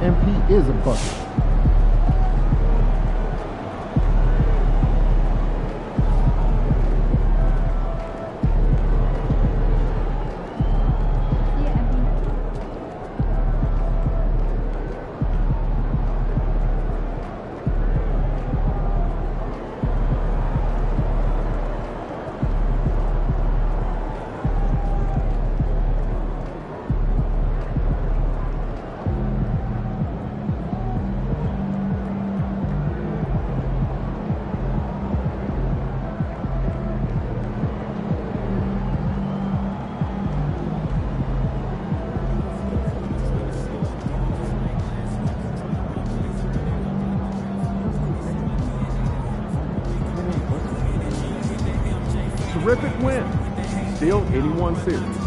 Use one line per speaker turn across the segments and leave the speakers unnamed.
MP is a bucket. Terrific win. Still 81 series.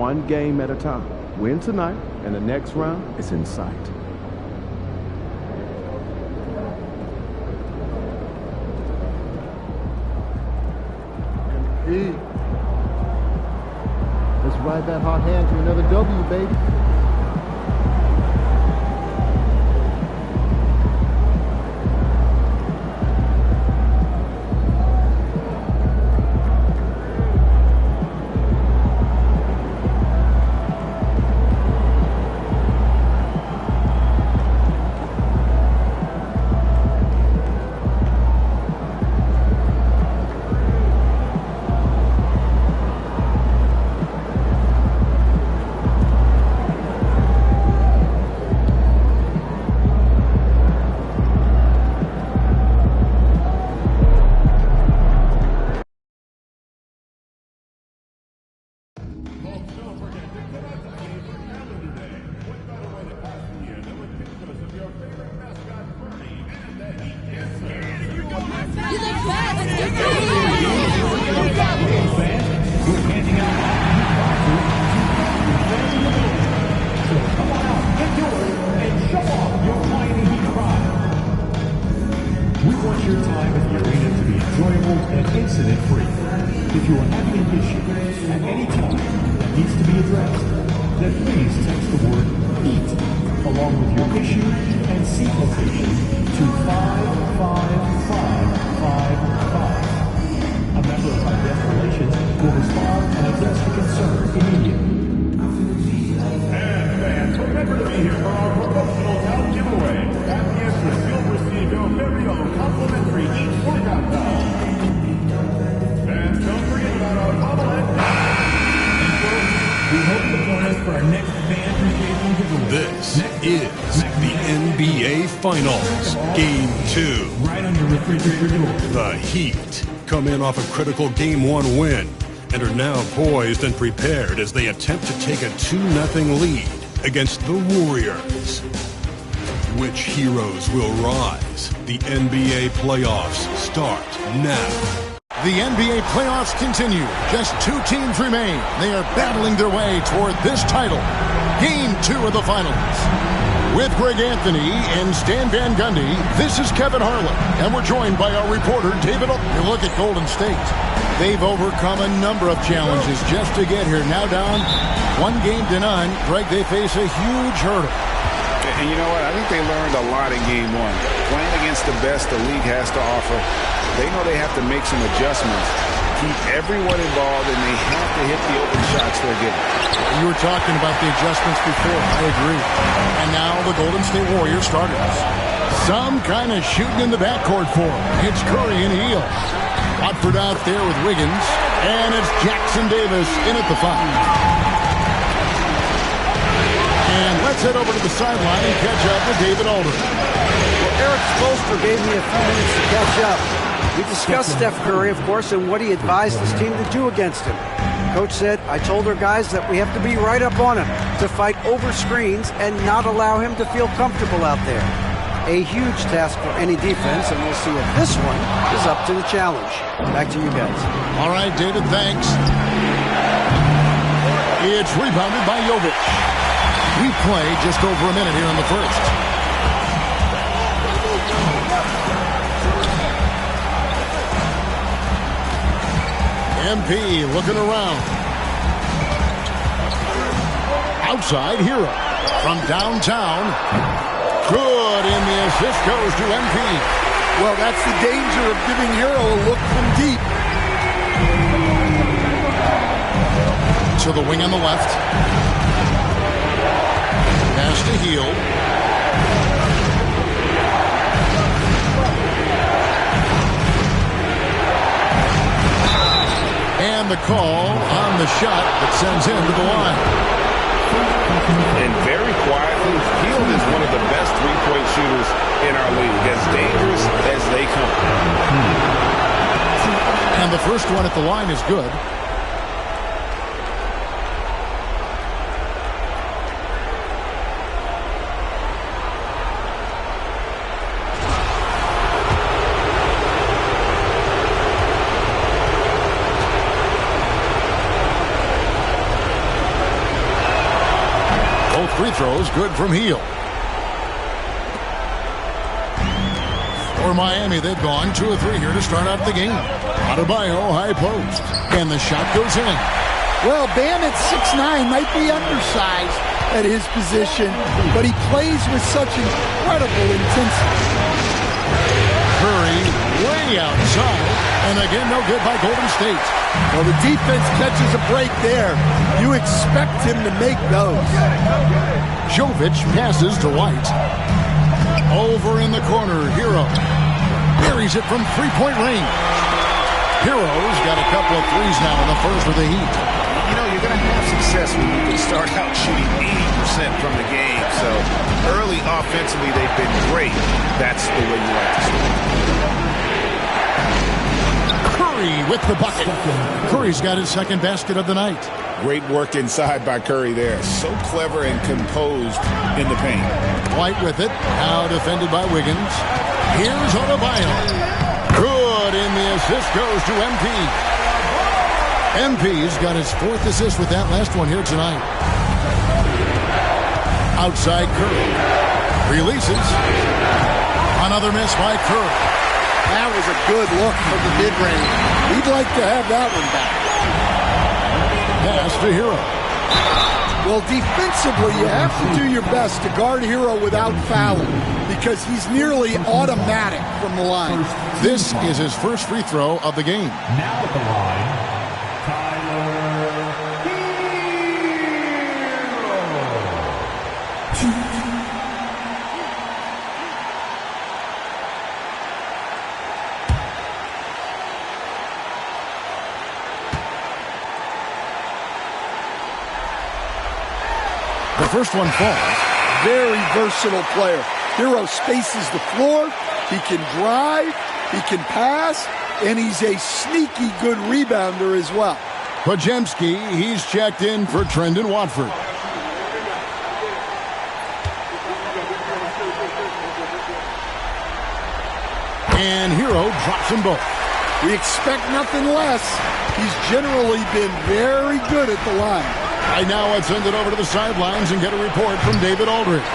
One game at a time. Win tonight, and the next round is in sight. MP. Let's ride that hot hand to another W, baby.
incident-free. If you are having an issue at any time that needs to be addressed, then please text the word EAT along with your issue and seat location to 55555. A member of our guest relations will respond and address the concern immediately. And fans, remember to be here for our promotional towel giveaway. At the entrance, you'll receive your very own complimentary EAT workout towel. And don't forget about our bobblehead. We hope to join us for our next fan appreciation giveaway.
This is the NBA Finals, Game 2.
Right on your refrigerator door.
The Heat come in off a critical Game 1 win and are now poised and prepared as they attempt to take a 2-0 lead against the Warriors. Which heroes will rise? The NBA playoffs start now.
The NBA playoffs continue. Just 2 teams remain. They are battling their way toward this title. Game 2 of the finals. With Greg Anthony and Stan Van Gundy, this is Kevin Harlan, and we're joined by our reporter, David. You look at Golden State. They've overcome a number of challenges just to get here. Now down 1-0. Greg, they face a huge hurdle.
And you know what? I think they learned a lot in Game 1. Playing against the best the league has to offer, they know they have to make some adjustments, keep everyone involved, and they have to hit the open shots they're given.
You were talking about the adjustments before. I agree. And now the Golden State Warriors starters. Some kind of shooting in the backcourt for them. It's Curry and Hield. Watford out there with Wiggins. And it's Jackson Davis in at the 5. And let's head over to the sideline and catch up with David Alder.
Well, Eric Spoelstra gave me a few minutes to catch up. We discussed Steph Curry, of course, and what he advised his team to do against him. Coach said, I told our guys that we have to be right up on him, to fight over screens and not allow him to feel comfortable out there. A huge task for any defense, and we'll see if this one is up to the challenge. Back to you guys.
All right, David, thanks. It's rebounded by Jovic. We play just over a minute here in the first. MP looking around. Outside, Hero. From downtown. Good, and the assist goes to MP.
Well, that's the danger of giving Hero a look from deep.
To the wing on the left. Pass to Hield. And the call on the shot that sends him to the line.
And very quietly, Hield is one of the best three-point shooters in our league, as dangerous as they come.
And the first one at the line is good. Free throws good from Hield. For Miami, they've gone 2 of 3 here to start out the game. Adebayo, high post. And the shot goes in.
Well, Bam at 6'9" might be undersized at his position, but he plays with such incredible intensity.
Curry way outside. And again, no good by Golden State.
Well, the defense catches a break there. You expect him to make those.
Jovic passes to White. Over in the corner, Hero. Buries it from three-point range. Hero's got a couple of threes now in the first with the Heat.
You know, you're going to have success when you can start out shooting 80% from the game. So early offensively, they've been great. That's the way you like to start.
Curry with the bucket. Curry's got his second basket of the night.
Great work inside by Curry there. So clever and composed in the paint.
White with it. Now defended by Wiggins. Here's Adebayo. Good, and the assist goes to MP. MP's got his 4th assist with that last one here tonight. Outside Curry. Releases. Another miss by Curry.
That was a good look from the mid-range. We'd like to have that one back.
Pass to Hero.
Well, defensively, you have to do your best to guard Hero without fouling because he's nearly automatic from the line.
This is his first free throw of the game.
Now at the line,
The first one falls.
Very versatile player. Hero spaces the floor. He can drive. He can pass. And he's a sneaky good rebounder as well.
Pajemski, he's checked in for Trendon Watford. And Hero drops them both.
We expect nothing less. He's generally been very good at the line.
Right now, let's send it over to the sidelines and get a report from David Aldridge.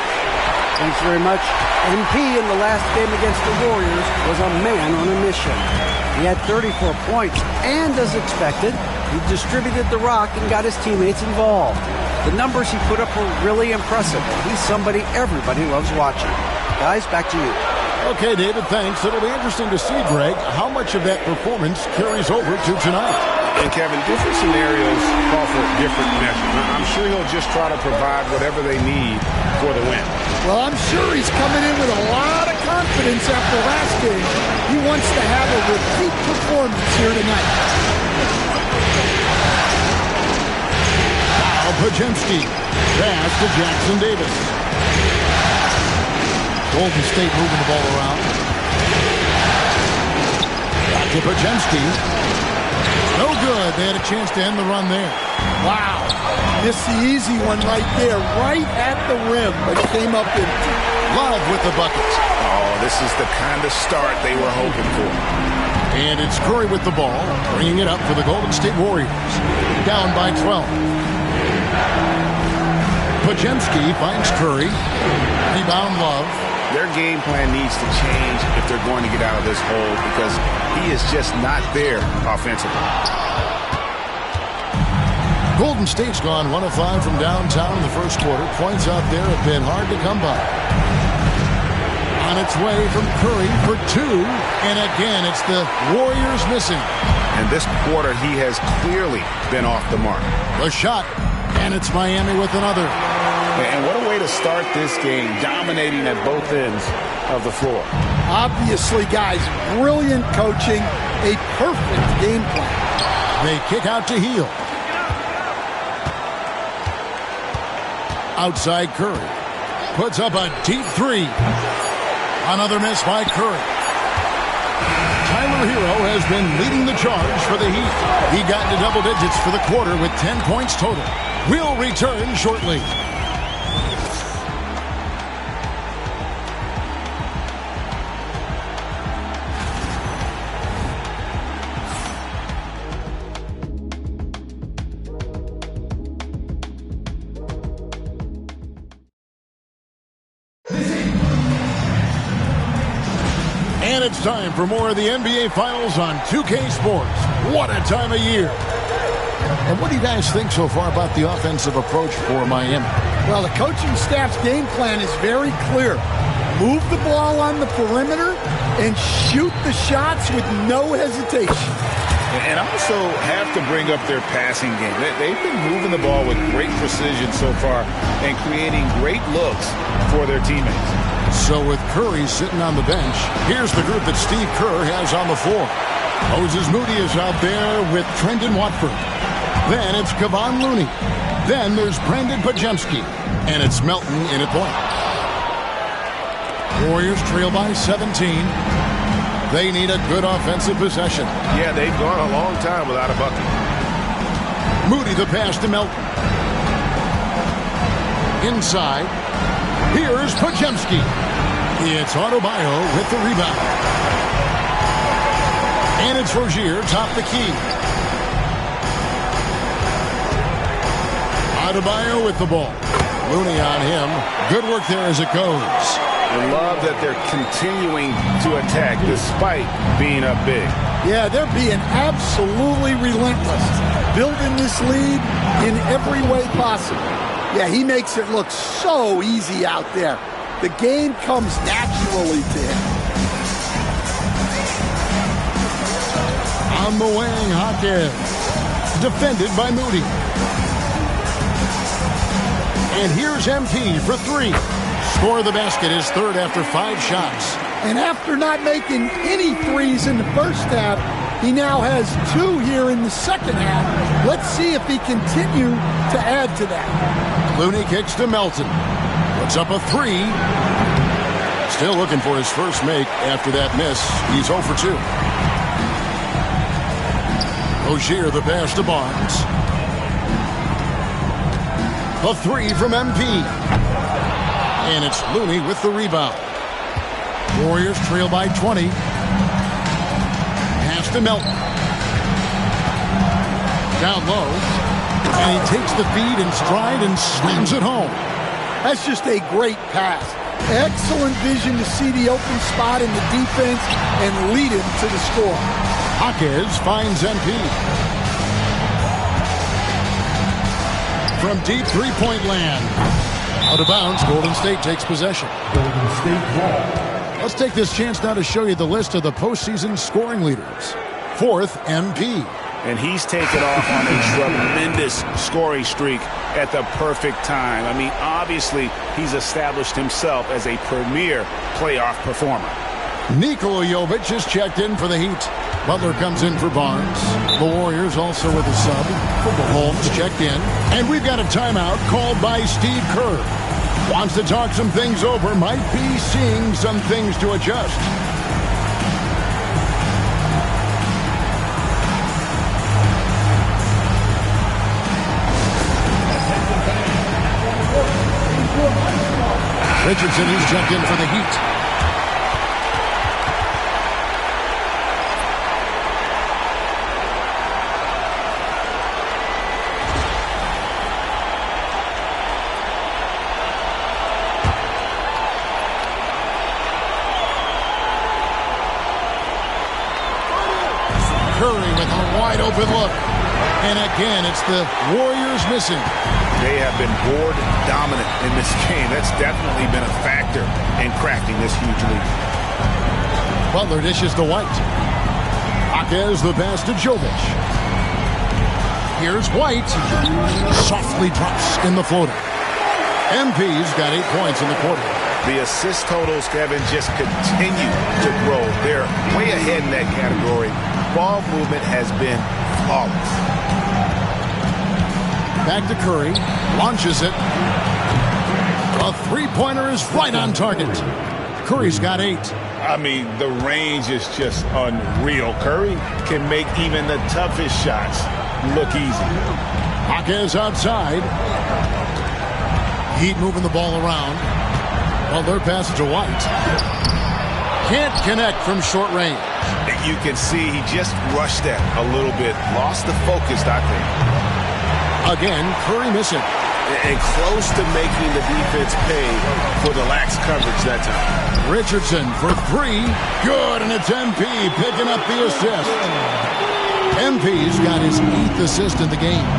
Thanks very much. MP in the last game against the Warriors was a man on a mission. He had 34 points, and as expected, he distributed the rock and got his teammates involved. The numbers he put up were really impressive. He's somebody everybody loves watching. Guys, back to you.
Okay, David, thanks. It'll be interesting to see, Greg, how much of that performance carries over to tonight.
And Kevin, different scenarios call for different measures. I'm sure he'll just try to provide whatever they need for the win.
Well, I'm sure he's coming in with a lot of confidence after last game. He wants to have a repeat performance here tonight.
Now Pajemski. Pass to Jackson Davis. Golden State moving the ball around. Back to Pajemski. No good. They had a chance to end the run there.
Wow. Missed the easy one right there, right at the rim, but came up empty.
Love with the buckets.
Oh, this is the kind of start they were hoping for.
And it's Curry with the ball, bringing it up for the Golden State Warriors. Down by 12. Pajemski finds Curry. Rebound Love.
Their game plan needs to change if they're going to get out of this hole because he is just not there offensively.
Golden State's gone 1 of 5 from downtown in the first quarter. Points out there have been hard to come by. On its way from Curry for 2. And again, it's the Warriors missing.
And this quarter, he has clearly been off the mark.
The shot. And it's Miami with another.
And what a way to start this game, dominating at both ends of the floor.
Obviously, guys, brilliant coaching, a perfect game plan.
They kick out to Heel. Outside Curry. Puts up a deep 3. Another miss by Curry. Tyler Hero has been leading the charge for the Heat. He got into double digits for the quarter with 10 points total. We'll return shortly. And it's time for more of the NBA Finals on 2K Sports. What a time of year. And what do you guys think so far about the offensive approach for Miami?
Well, the coaching staff's game plan is very clear. Move the ball on the perimeter and shoot the shots with no hesitation.
And also have to bring up their passing game. They've been moving the ball with great precision so far and creating great looks for their teammates.
So with Curry sitting on the bench, here's the group that Steve Kerr has on the floor. Moses Moody is out there with Trendon Watford. Then it's Kevon Looney. Then there's Brandon Pajemski. And it's Melton in at point. Warriors trail by 17. They need a good offensive possession.
Yeah, they've gone a long time without a bucket.
Moody the pass to Melton. Inside. Here's Pajemski. It's Adebayo with the rebound. And it's Rozier top the key. Adebayo with the ball. Looney on him. Good work there as it goes.
I love that they're continuing to attack despite being up big.
Yeah, they're being absolutely relentless, building this lead in every way possible. Yeah, he makes it look so easy out there. The game comes naturally to him.
On the wing, Hawkins. Defended by Moody. And here's MP for three. Score the basket, his third after 5 shots.
And after not making any threes in the first half, he now has 2 here in the second half. Let's see if he continue to add to that.
Looney kicks to Melton. Puts up a 3. Still looking for his first make after that miss. He's 0 for 2. Rozier the pass to Barnes. A 3 from MP. And it's Looney with the rebound. Warriors trail by 20. Pass to Melton. Down low. And he takes the feed in stride and slams it home.
That's just a great pass. Excellent vision to see the open spot in the defense and lead him to the score.
Hawkins finds MP. From deep three-point land. Out of bounds, Golden State takes possession.
Golden State ball.
Let's take this chance now to show you the list of the postseason scoring leaders. 4th, MP.
And he's taken off on a tremendous scoring streak at the perfect time. I mean, obviously, he's established himself as a premier playoff performer.
Nikola Jovic is checked in for the Heat. Butler comes in for Barnes. The Warriors also with a sub. Holmes checked in. And we've got a timeout called by Steve Kerr. Wants to talk some things over. Might be seeing some things to adjust. Richardson is checked in for the Heat. Curry with a wide open look. And again, it's the Warriors missing.
They have been board dominant in this game. That's definitely been a factor in cracking this huge lead.
Butler dishes to White. Hawkins the pass to Jovic. Here's White. Softly drops in the floater. MP's got 8 points in the quarter.
The assist totals, Kevin, just continue to grow. They're way ahead in that category. Ball movement has been flawless.
Back to Curry. Launches it. A three-pointer is right on target. Curry's got 8.
I mean, the range is just unreal. Curry can make even the toughest shots look easy.
Hawkins outside. Heat moving the ball around. Butler passes to White. Can't connect from short range.
You can see he just rushed that a little bit. Lost the focus, I think.
Again, Curry missing.
And close to making the defense pay for the lax coverage that time.
Richardson for 3. Good, and it's MP picking up the assist. MP's got his 8th assist in the game.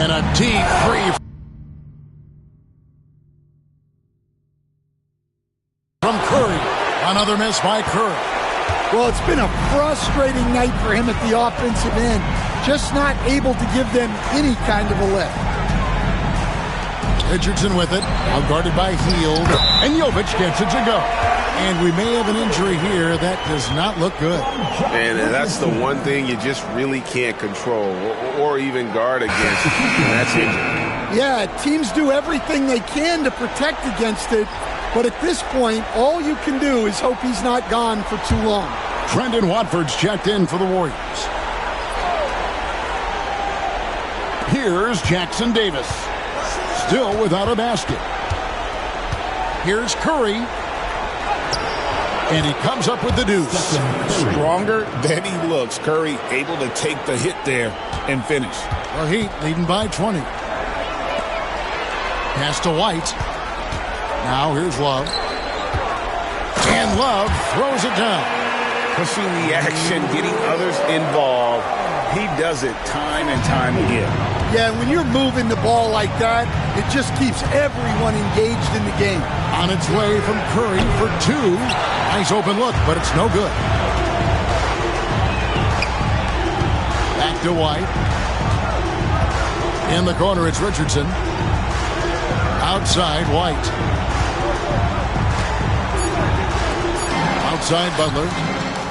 And a deep 3 from Curry. Another miss by Curry.
Well, it's been a frustrating night for him at the offensive end. Just not able to give them any kind of a lift.
Richardson with it. Out guarded by Hield. And Jovic gets it to go. And we may have an injury here that does not look good.
And that's the one thing you just really can't control or even guard against. And that's injury.
Yeah, teams do everything they can to protect against it. But at this point, all you can do is hope he's not gone for too long.
Trendon Watford's checked in for the Warriors. Here's Jackson Davis. Still without a basket. Here's Curry. And he comes up with the deuce.
Stronger than he looks. Curry able to take the hit there and finish.
The Heat leading by 20. Pass to White. Now here's Love. And Love throws it down.
Pushing the action, getting others involved. He does it time and time again.
Yeah, when you're moving the ball like that, it just keeps everyone engaged in the game.
On its way from Curry for two. Nice open look, but it's no good. Back to White. In the corner, it's Richardson. Outside, White. Outside, Butler.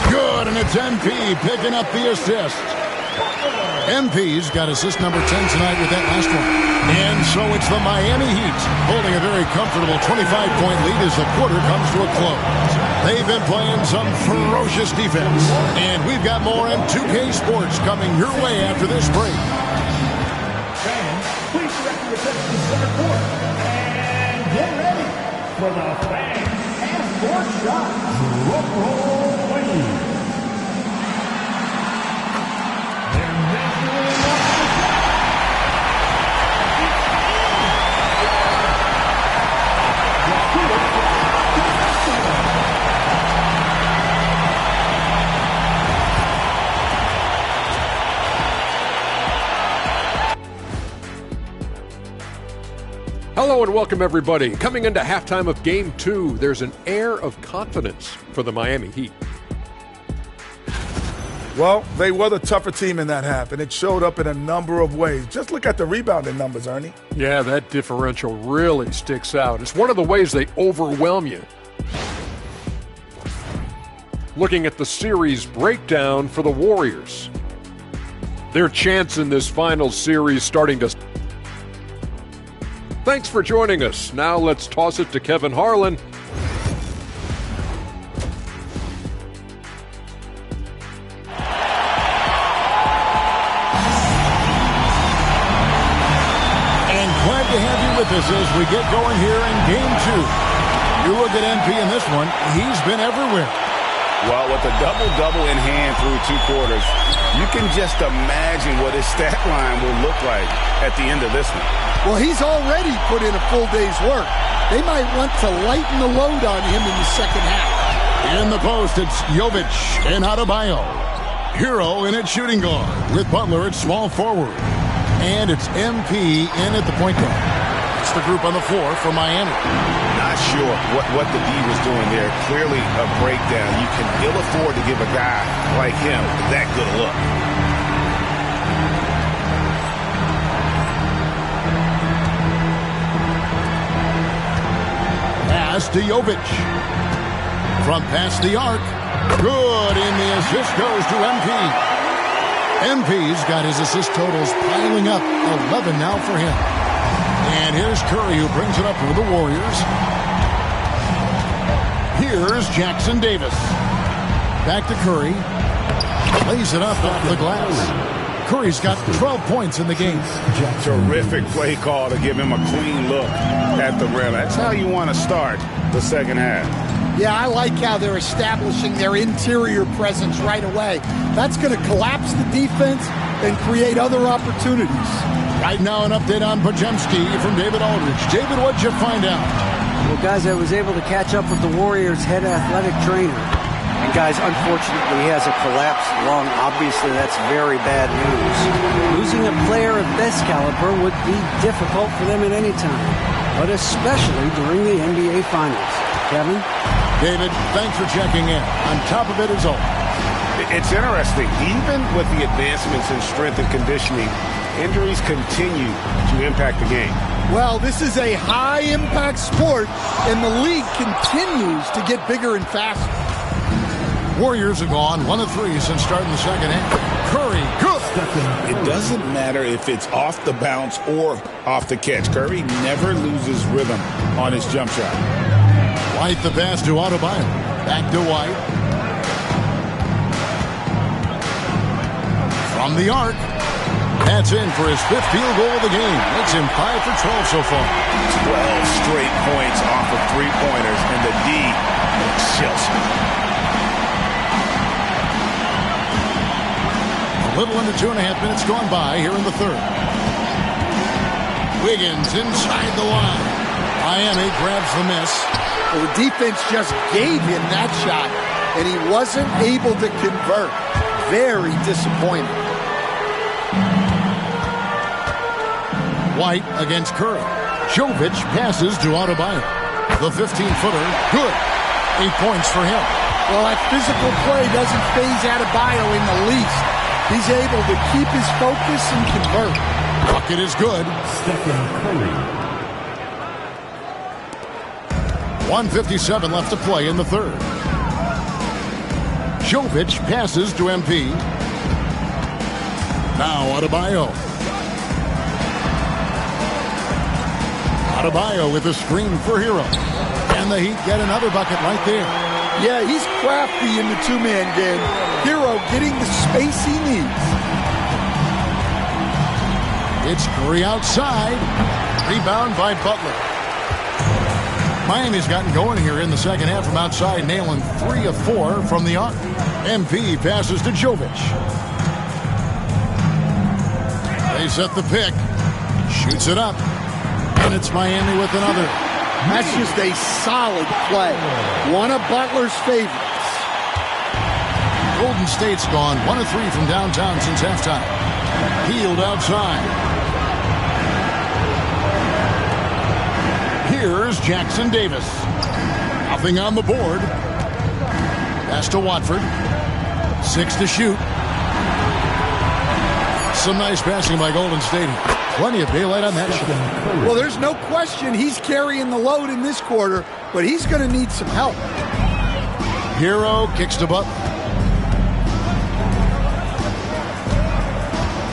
Good, and it's MP picking up the assist. MP's got assist number 10 tonight with that last one. And so it's the Miami Heat holding a very comfortable 25-point lead as the quarter comes to a close. They've been playing some ferocious defense. And we've got more M2K Sports coming your way after this break.
Fans, please direct your attention to center court. And get ready for the fans and sports shot. Drum roll, please.
Hello and welcome, everybody. Coming into halftime of Game 2, there's an air of confidence for the Miami Heat.
Well, they were the tougher team in that half, and it showed up in a number of ways. Just look at the rebounding numbers, Ernie.
Yeah, that differential really sticks out. It's one of the ways they overwhelm you. Looking at the series breakdown for the Warriors. Their chance in this final series starting to... Thanks for joining us. Now let's toss it to Kevin Harlan.
And glad to have you with us as we get going here in Game 2. You look at MP in this one, he's been everywhere.
Well, with a double-double in hand through two quarters, you can just imagine what his stat line will look like at the end of this one.
Well, he's already put in a full day's work. They might want to lighten the load on him in the second half.
In the post, it's Jovic and Adebayo. Hero in at shooting guard with Butler at small forward. And it's MP in at the point guard. It's the group on the floor for Miami.
Not sure what the D was doing there. Clearly a breakdown. You can ill afford to give a guy like him that good a look.
Pass to Jovic. From past the arc. Good, and the assist goes to MP. MP's got his assist totals piling up. 11 now for him. And here's Curry who brings it up for the Warriors. Here's Jackson Davis. Back to Curry. Lays it up off the glass. Curry's got 12 points in the game.
Terrific play call to give him a clean look at the rim. That's how you want to start the second half.
Yeah, I like how they're establishing their interior presence right away. That's going to collapse the defense and create other opportunities.
Right now, an update on Podziemski from David Aldridge. David, what'd you find out?
Well, guys, I was able to catch up with the Warriors' head athletic trainer. And, guys, unfortunately, he has a collapsed lung. Obviously, that's very bad news. Losing a player of this caliber would be difficult for them at any time, but especially during the NBA Finals. Kevin?
David, thanks for checking in. On top of it is all.
It's interesting. Even with the advancements in strength and conditioning, injuries continue to impact the game.
Well, this is a high-impact sport, and the league continues to get bigger and faster.
Warriors have gone 1 of 3 since starting the second half. Curry, good.
It doesn't matter if it's off the bounce or off the catch. Curry never loses rhythm on his jump shot.
White the pass to Adebayo. Back to White. From the arc. That's in for his 5th field goal of the game. Makes him 5 for 12 so far.
12 straight points off of three-pointers, and the D chills.
A little under 2.5 minutes gone by here in the third. Wiggins inside the line. Miami grabs the miss.
Well, the defense just gave him that shot, and he wasn't able to convert. Very disappointing.
White against Curry. Jovic passes to Adebayo. The 15-footer, good. 8 points for him.
Well, that physical play doesn't phase Adebayo in the least. He's able to keep his focus and convert.
Bucket is good.
Stephen Curry.
1:57 left to play in the third. Jovic passes to MP. Now Adebayo. Adebayo with a screen for Hero. And the Heat get another bucket right there.
Yeah, he's crafty in the two-man game. Hero getting the space he needs.
It's Curry outside. Rebound by Butler. Miami's gotten going here in the second half from outside, nailing 3 of 4 from the arc. MP passes to Jovic. They set the pick. Shoots it up. And it's Miami with another.
That's just a solid play. One of Butler's favorites.
Golden State's gone 1 of 3 from downtown since halftime. Healed outside. Here's Jackson Davis. Nothing on the board. Pass to Watford. 6 to shoot. Some nice passing by Golden State. Plenty of daylight on that shot.
Well, there's no question he's carrying the load in this quarter, but he's going to need some help.
Hero kicks to Butler.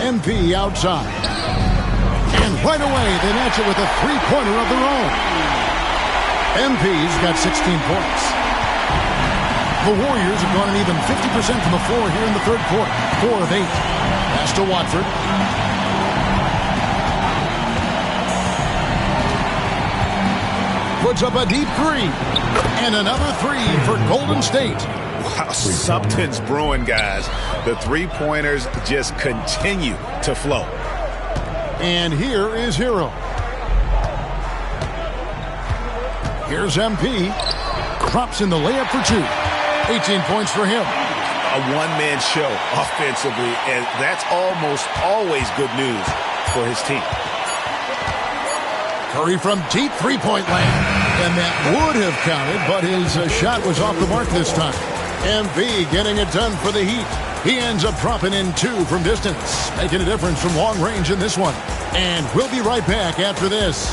MP outside. And right away, they match it with a three-pointer of their own. MP's got 16 points. The Warriors have gone an even 50% from the floor here in the third quarter. 4 of 8. Pass to Watford. Puts up a deep 3. And another 3 for Golden State.
Wow, something's brewing, guys. The three-pointers just continue to flow.
And here is Hero. Here's MP. Drops in the layup for 2. 18 points for him.
A one-man show offensively, and that's almost always good news for his team.
Curry from deep three-point land. And that would have counted, but his shot was off the mark this time. MP getting it done for the Heat. He ends up dropping in 2 from distance, making a difference from long range in this one. And we'll be right back after this.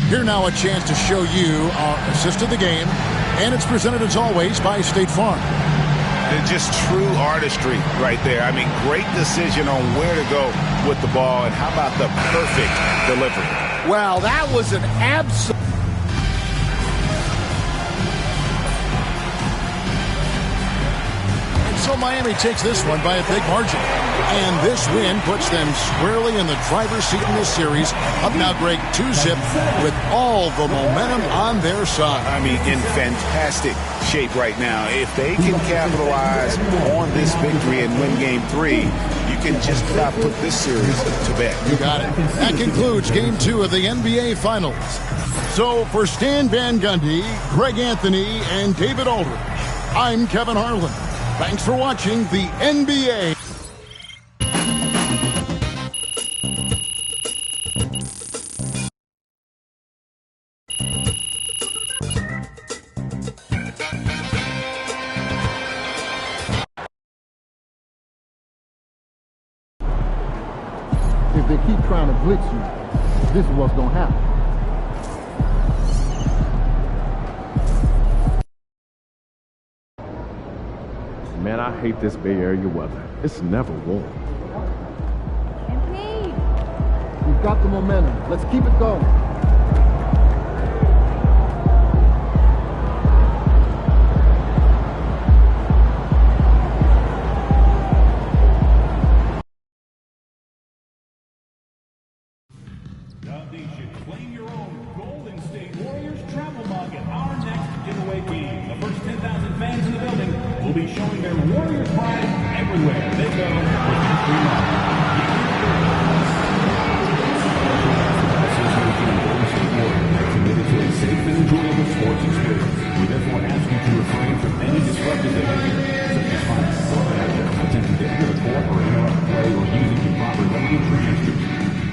Here now a chance to show you our assist of the game, and it's presented as always by State Farm.
Just true artistry right there. I mean, great decision on where to go with the ball, and how about the perfect delivery?
Wow, that was an absolute...
So Miami takes this one by a big margin. And this win puts them squarely in the driver's seat in this series. Up now, Greg, 2-zip with all the momentum on their side.
I mean, in fantastic shape right now. If they can capitalize on this victory and win Game 3, you can just about put this series to bed.
You got it. That concludes Game 2 of the NBA Finals. So for Stan Van Gundy, Greg Anthony, and David Aldridge, I'm Kevin Harlan. Thanks for watching the NBA.
If they keep trying to blitz you, this is what's going to happen. Man, I hate this Bay Area weather. It's never warm.
MP!
We've got the momentum. Let's keep it going.
Committed to a safe and enjoyable sports experience. We therefore ask you to refrain from any disruptive behavior, such as fights, attempting to enter the court or interrupt play, or using improper language or gestures.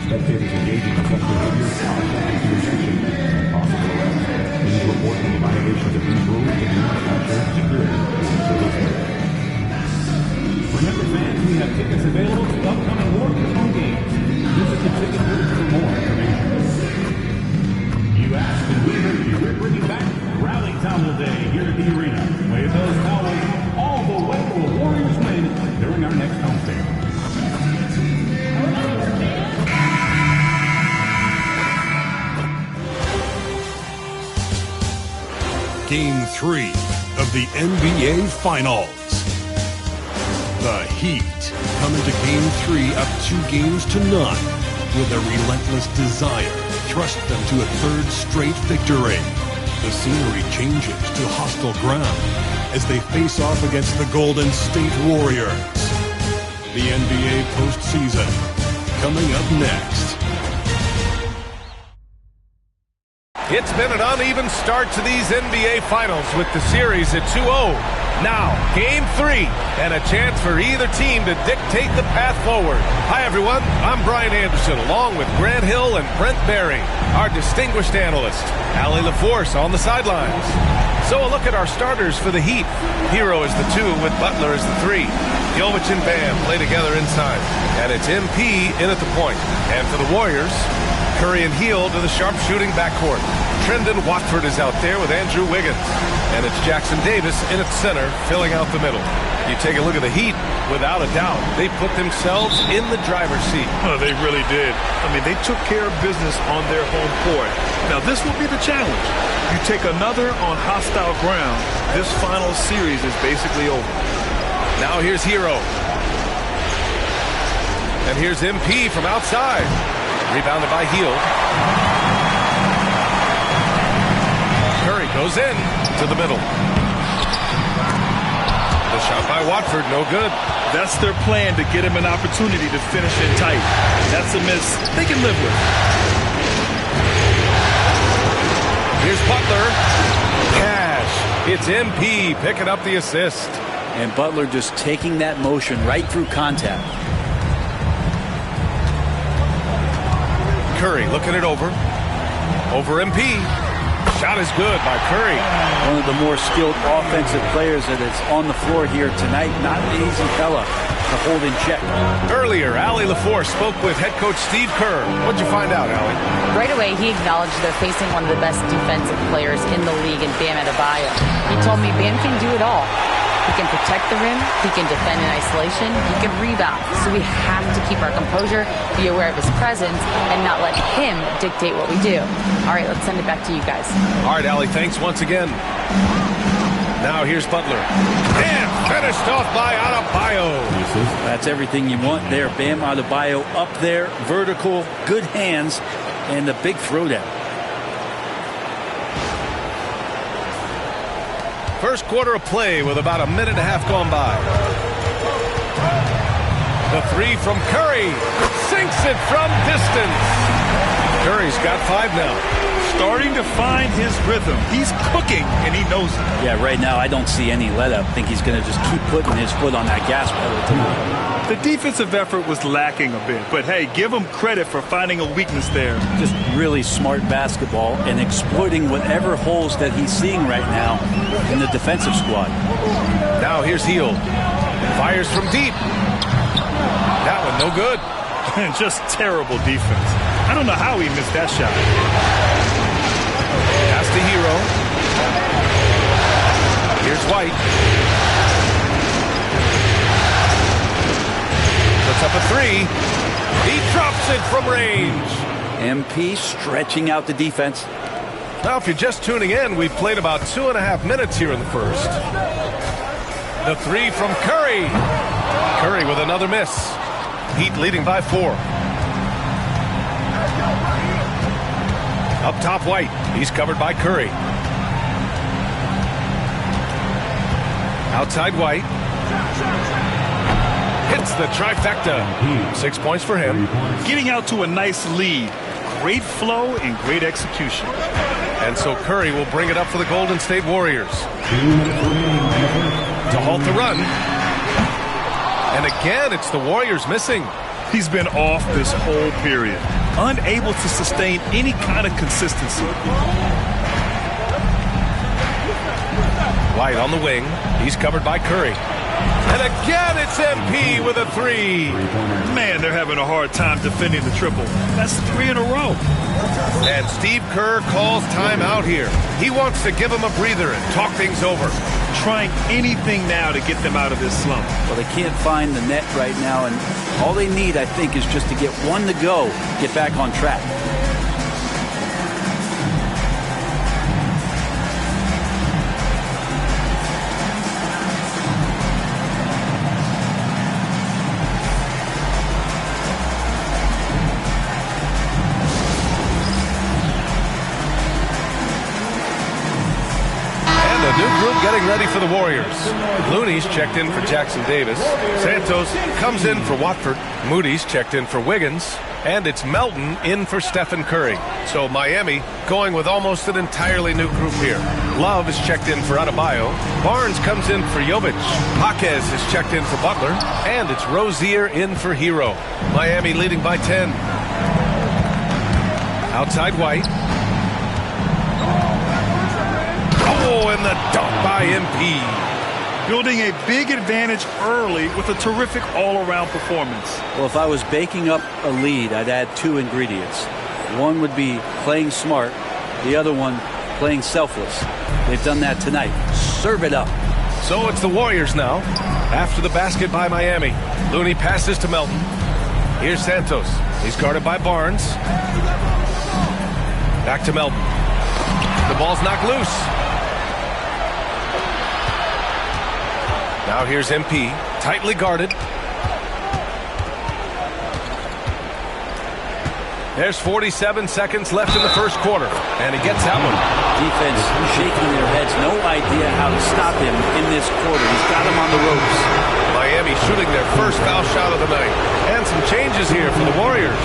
Spectators engaging in such behavior are subject to detention and possible arrest. Please report any violations of these rules to the manufacturer, security, or service area. Remember, fans, we have tickets available to upcoming Warriors home games. Visit the ticket booth for more information. You asked and we heard you. We're bringing back Rally Towel Day here at the arena. Wave those towels all the way to a Warriors win during our next home game.
Game 3 of the NBA Finals. The Heat come into Game 3 up 2-0 with a relentless desire thrust them to a third straight victory. The scenery changes to hostile ground as they face off against the Golden State Warriors. The NBA postseason coming up next.
It's been an uneven start to these NBA Finals with the series at 2-0. Now, Game 3, and a chance for either team to dictate the path forward. Hi, everyone. I'm Brian Anderson, along with Grant Hill and Brent Barry, our distinguished analyst. Allie LaForce on the sidelines. So a look at our starters for the Heat. Hero is the 2 with Butler as the 3. Jovic and Bam play together inside. And it's MP in at the point. And for the Warriors, Curry and Hield to the sharpshooting backcourt. Trendon Watford is out there with Andrew Wiggins. And it's Jackson Davis in at center, filling out the middle. You take a look at the Heat, without a doubt, they put themselves in the driver's seat.
Oh, they really did. I mean, they took care of business on their home court. Now, this will be the challenge. You take another on hostile ground, this final series is basically over.
Now here's Hero. And here's MP from outside. Rebounded by Hield. Curry goes in to the middle. The shot by Watford, no good.
That's their plan, to get him an opportunity to finish it tight. That's a miss they can live with.
Here's Butler. Cash. It's MP picking up the assist.
And Butler just taking that motion right through contact.
Curry looking it over. Over MP. Shot is good by Curry.
One of the more skilled offensive players that is on the floor here tonight. Not an easy fella to hold in check.
Earlier, Allie LaForce spoke with head coach Steve Kerr. What'd you find out, Allie?
Right away, he acknowledged they're facing one of the best defensive players in the league in Bam Adebayo. He told me Bam can do it all. He can protect the rim, he can defend in isolation, he can rebound. So we have to keep our composure, be aware of his presence, and not let him dictate what we do. All right, let's send it back to you guys.
All right, Allie, thanks once again. Now here's Butler. And finished off by Adebayo.
That's everything you want there. Bam Adebayo up there, vertical, good hands, and the big throwdown.
First quarter of play with about a minute and a half gone by. The 3 from Curry. Sinks it from distance. Curry's got 5 now.
Starting to find his rhythm. He's cooking, and he knows it.
Yeah, right now I don't see any let-up. I think he's going to just keep putting his foot on that gas pedal tonight.
The defensive effort was lacking a bit, but hey, give him credit for finding a weakness there.
Just really smart basketball and exploiting whatever holes that he's seeing right now in the defensive squad.
Now here's Hield. Fires from deep. That one no good.
Just terrible defense. I don't know how he missed that shot.
Pass to Hero. Here's White. Puts up a 3. He drops it from range.
MP stretching out the defense.
Now, if you're just tuning in, we've played about 2.5 minutes here in the first. The 3 from Curry. Curry with another miss. Heat leading by 4. Up top, White. He's covered by Curry. Outside, White. Hit Gets the trifecta. 6 points for him.
Getting out to a nice lead. Great flow and great execution.
And so Curry will bring it up for the Golden State Warriors. To halt the run. And again, it's the Warriors missing.
He's been off this whole period. Unable to sustain any kind of consistency.
White on the wing. He's covered by Curry. And again, it's MP with a 3.
Man, they're having a hard time defending the triple. That's 3 in a row.
And Steve Kerr calls timeout here. He wants to give them a breather and talk things over.
Trying anything now to get them out of this slump.
Well, they can't find the net right now, and all they need, I think, is just to get one to go, get back on track.
Getting ready for the Warriors. Looney's checked in for Jackson Davis. Santos comes in for Watford. Moody's checked in for Wiggins. And it's Melton in for Stephen Curry. So Miami going with almost an entirely new group here. Love is checked in for Adebayo. Barnes comes in for Jovic. Jaquez is checked in for Butler. And it's Rozier in for Hero. Miami leading by 10. Outside White. Oh, and the dunk by MP.
Building a big advantage early with a terrific all-around performance.
Well, if I was baking up a lead, I'd add 2 ingredients. One would be playing smart. The other one, playing selfless. They've done that tonight. Serve it up.
So it's the Warriors now. After the basket by Miami. Looney passes to Melton. Here's Santos. He's guarded by Barnes. Back to Melton. The ball's knocked loose. Now here's MP, tightly guarded. There's 47 seconds left in the first quarter, and he gets that one.
Defense shaking their heads, no idea how to stop him in this quarter. He's got him on the ropes.
Miami shooting their first foul shot of the night. And some changes here for the Warriors.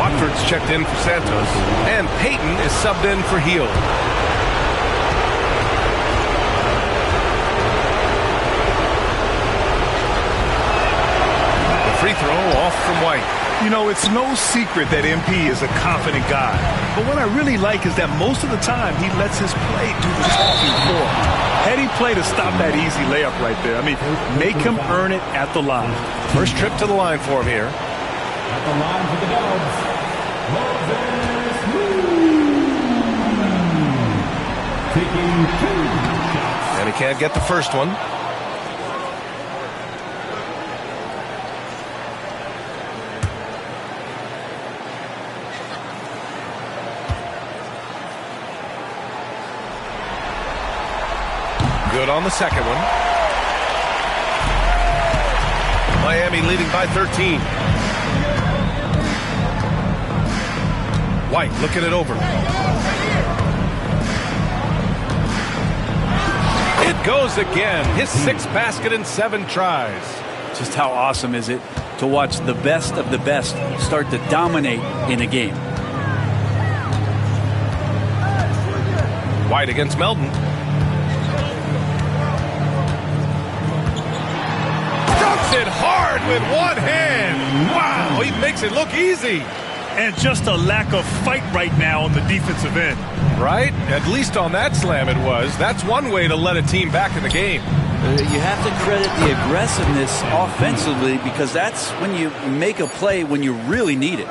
Watford's checked in for Santos, and Payton is subbed in for Hield. Free throw off from White.
You know, it's no secret that MP is a confident guy. But what I really like is that most of the time he lets his play do the talking for him. Heady play to stop that easy layup right there. I mean, make him earn it at the line.
First trip to the line for him here.
At the line for the Dubs, taking 2 shots.
And he can't get the first one. Good on the second one. Miami leading by 13. White looking it over. It goes again. His 6th basket in 7 tries.
Just how awesome is it to watch the best of the best start to dominate in a game.
White against Melton. It hard with one hand. Wow, he makes it look easy.
And just a lack of fight right now on the defensive end.
Right? At least on that slam it was. That's one way to let a team back in the game.
You have to credit the aggressiveness offensively because that's when you make a play when you really need it.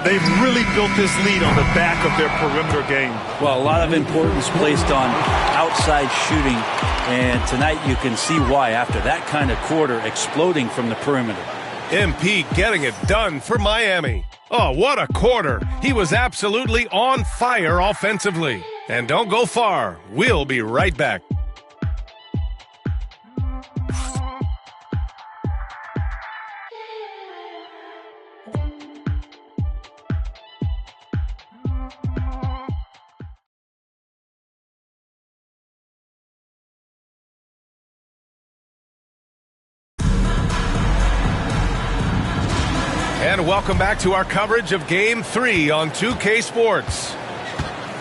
They've really built this lead on the back of their perimeter game.
Well, a lot of importance placed on outside shooting, and tonight you can see why after that kind of quarter exploding from the perimeter.
MP getting it done for Miami. Oh, what a quarter. He was absolutely on fire offensively. And don't go far. We'll be right back. And welcome back to our coverage of Game 3 on 2K Sports.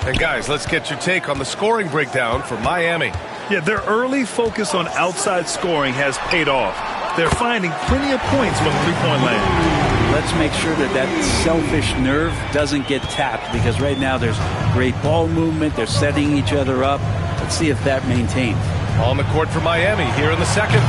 And guys, let's get your take on the scoring breakdown for Miami.
Yeah, their early focus on outside scoring has paid off. They're finding plenty of points from three-point land.
Let's make sure that selfish nerve doesn't get tapped, because right now there's great ball movement. They're setting each other up. Let's see if that maintains.
On the court for Miami here in the second.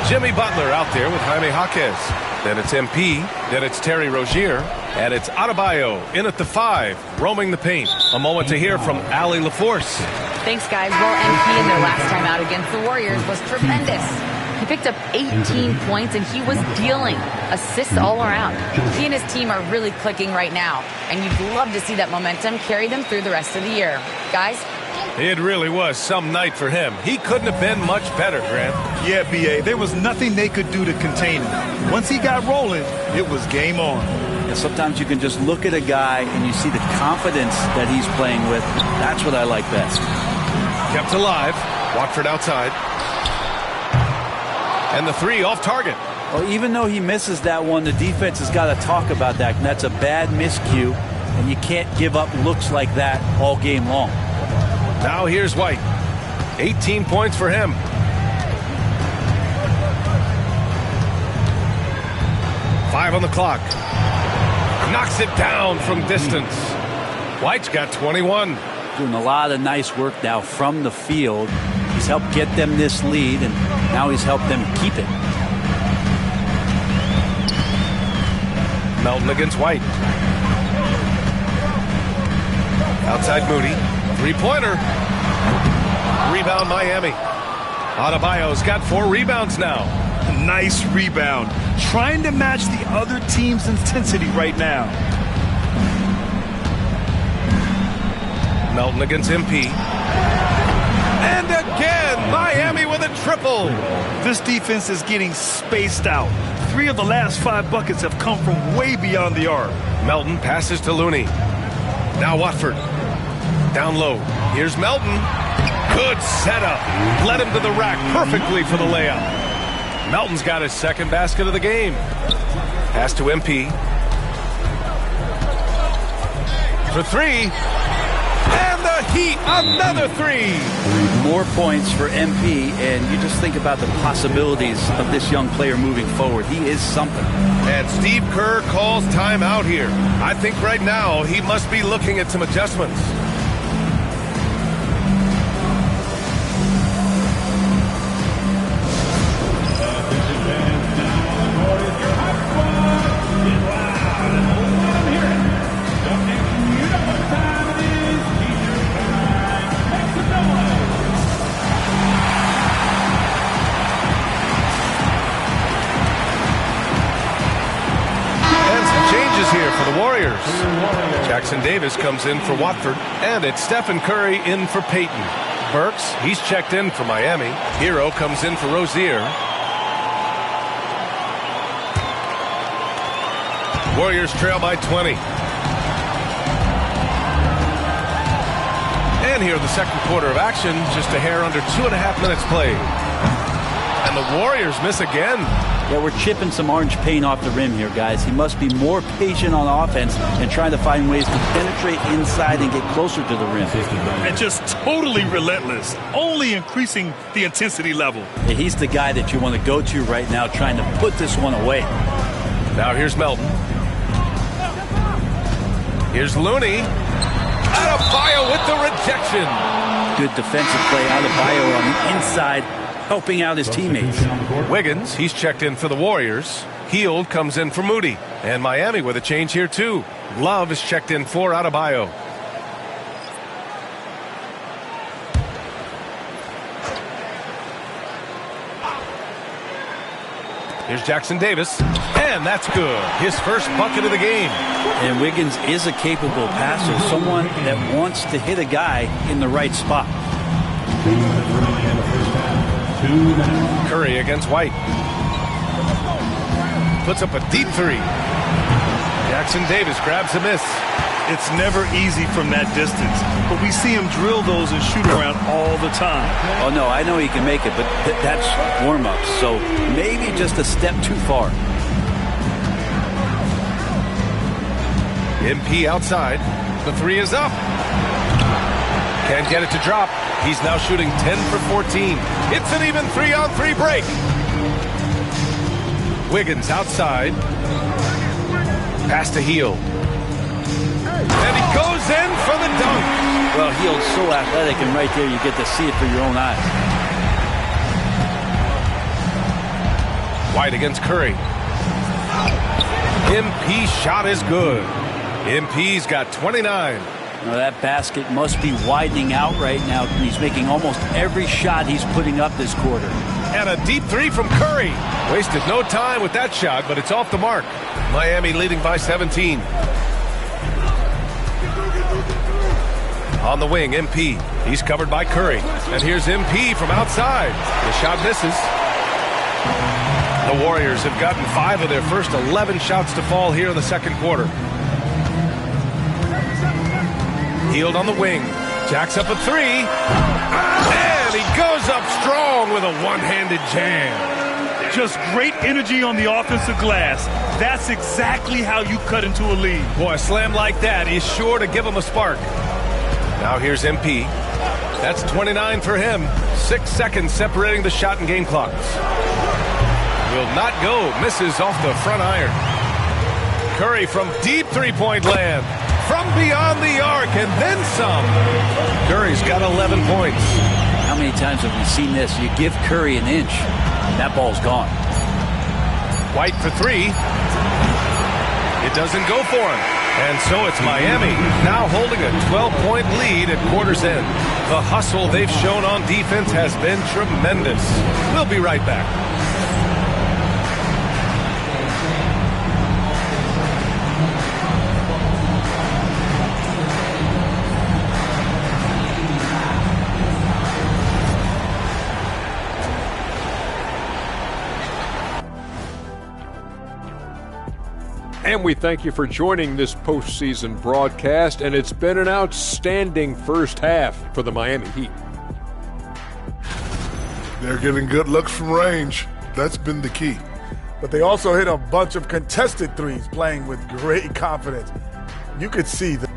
Jimmy Butler out there with Jaime Jaquez. Then it's MP. Then it's Terry Rozier. And it's Adebayo in at the 5, roaming the paint. A moment to hear from Allie LaForce.
Thanks, guys. Well, MP in their last time out against the Warriors was tremendous. He picked up 18 points, and he was dealing assists all around. He and his team are really clicking right now, and you'd love to see that momentum carry them through the rest of the year. Guys?
It really was some night for him. He couldn't have been much better, Grant.
Yeah, B.A., there was nothing they could do to contain him. Once he got rolling, it was game on.
And sometimes you can just look at a guy and you see the confidence that he's playing with. That's what I like best.
Kept alive. Watford outside. And the 3 off target.
Well, even though he misses that one, the defense has got to talk about that. And that's a bad miscue, and you can't give up looks like that all game long.
Now here's White. 18 points for him. Five on the clock. Knocks it down from distance. White's got 21.
Doing a lot of nice work now from the field. He's helped get them this lead, and now he's helped them keep it.
Melton against White. Outside Moody. Three-pointer. Rebound Miami. Adebayo's got 4 rebounds now.
Nice rebound. Trying to match the other team's intensity right now.
Melton against MP. And again, Miami with a triple.
This defense is getting spaced out. 3 of the last 5 buckets have come from way beyond the arc.
Melton passes to Looney. Now Watford. Down low. Here's Melton. Good setup. Led him to the rack perfectly for the layup. Melton's got his second basket of the game. Pass to MP. For 3. And the Heat, another 3.
More points for MP, and you just think about the possibilities of this young player moving forward. He is something.
And Steve Kerr calls timeout here. I think right now he must be looking at some adjustments. Here for the Warriors. Jackson Davis comes in for Watford, and it's Stephen Curry in for Peyton. Burks, he's checked in for Miami. Hero comes in for Rozier. Warriors trail by 20. And here the second quarter of action, just a hair under 2.5 minutes played. And the Warriors miss again.
Yeah, we're chipping some orange paint off the rim here, guys. He must be more patient on offense and trying to find ways to penetrate inside and get closer to the rim.
And just totally relentless, only increasing the intensity level.
Yeah, he's the guy that you want to go to right now, trying to put this one away.
Now here's Melton. Here's Looney. Adebayo with the rejection.
Good defensive play. Adebayo on the inside, helping out his teammates.
Wiggins, he's checked in for the Warriors. Hield comes in for Moody. And Miami with a change here too. Love is checked in for Adebayo. Here's Jackson Davis. And that's good. His first bucket of the game.
And Wiggins is a capable passer. Someone that wants to hit a guy in the right spot.
Curry against White. Puts up a deep 3. Jackson Davis grabs a miss.
It's never easy from that distance, but we see him drill those and shoot around all the time.
Oh, no, I know he can make it, but that's warm-up, so maybe just a step too far.
MP outside. The three is up. Can't get it to drop. He's now shooting 10 for 14. It's an even 3-on-3 break. Wiggins outside. Pass to Hield. And he goes in for the dunk.
Well, Hield's so athletic, and right there you get to see it for your own eyes.
White against Curry. MP's shot is good. MP's got 29.
Now that basket must be widening out right now. He's making almost every shot he's putting up this quarter.
And a deep three from Curry. Wasted no time with that shot, but it's off the mark. Miami leading by 17. On the wing, MP. He's covered by Curry. And here's MP from outside. The shot misses. The Warriors have gotten 5 of their first 11 shots to fall here in the second quarter. Hield on the wing. Jacks up a three. And he goes up strong with a one-handed jam.
Just great energy on the offensive glass. That's exactly how you cut into a lead.
Boy, a slam like that is sure to give him a spark. Now here's MP. That's 29 for him. 6 seconds separating the shot and game clocks. Will not go. Misses off the front iron. Curry from deep three-point land. From beyond the arc and then some. Curry's got 11 points.
How many times have we seen this? You give Curry an inch, that ball's gone.
White for three. It doesn't go for him. And so it's Miami now holding a 12-point lead at quarter's end. The hustle they've shown on defense has been tremendous. We'll be right back.
And we thank you for joining this postseason broadcast, and it's been an outstanding first half for the Miami Heat.
They're getting good looks from range. That's been the key. But they also hit a bunch of contested threes, playing with great confidence. You could see that.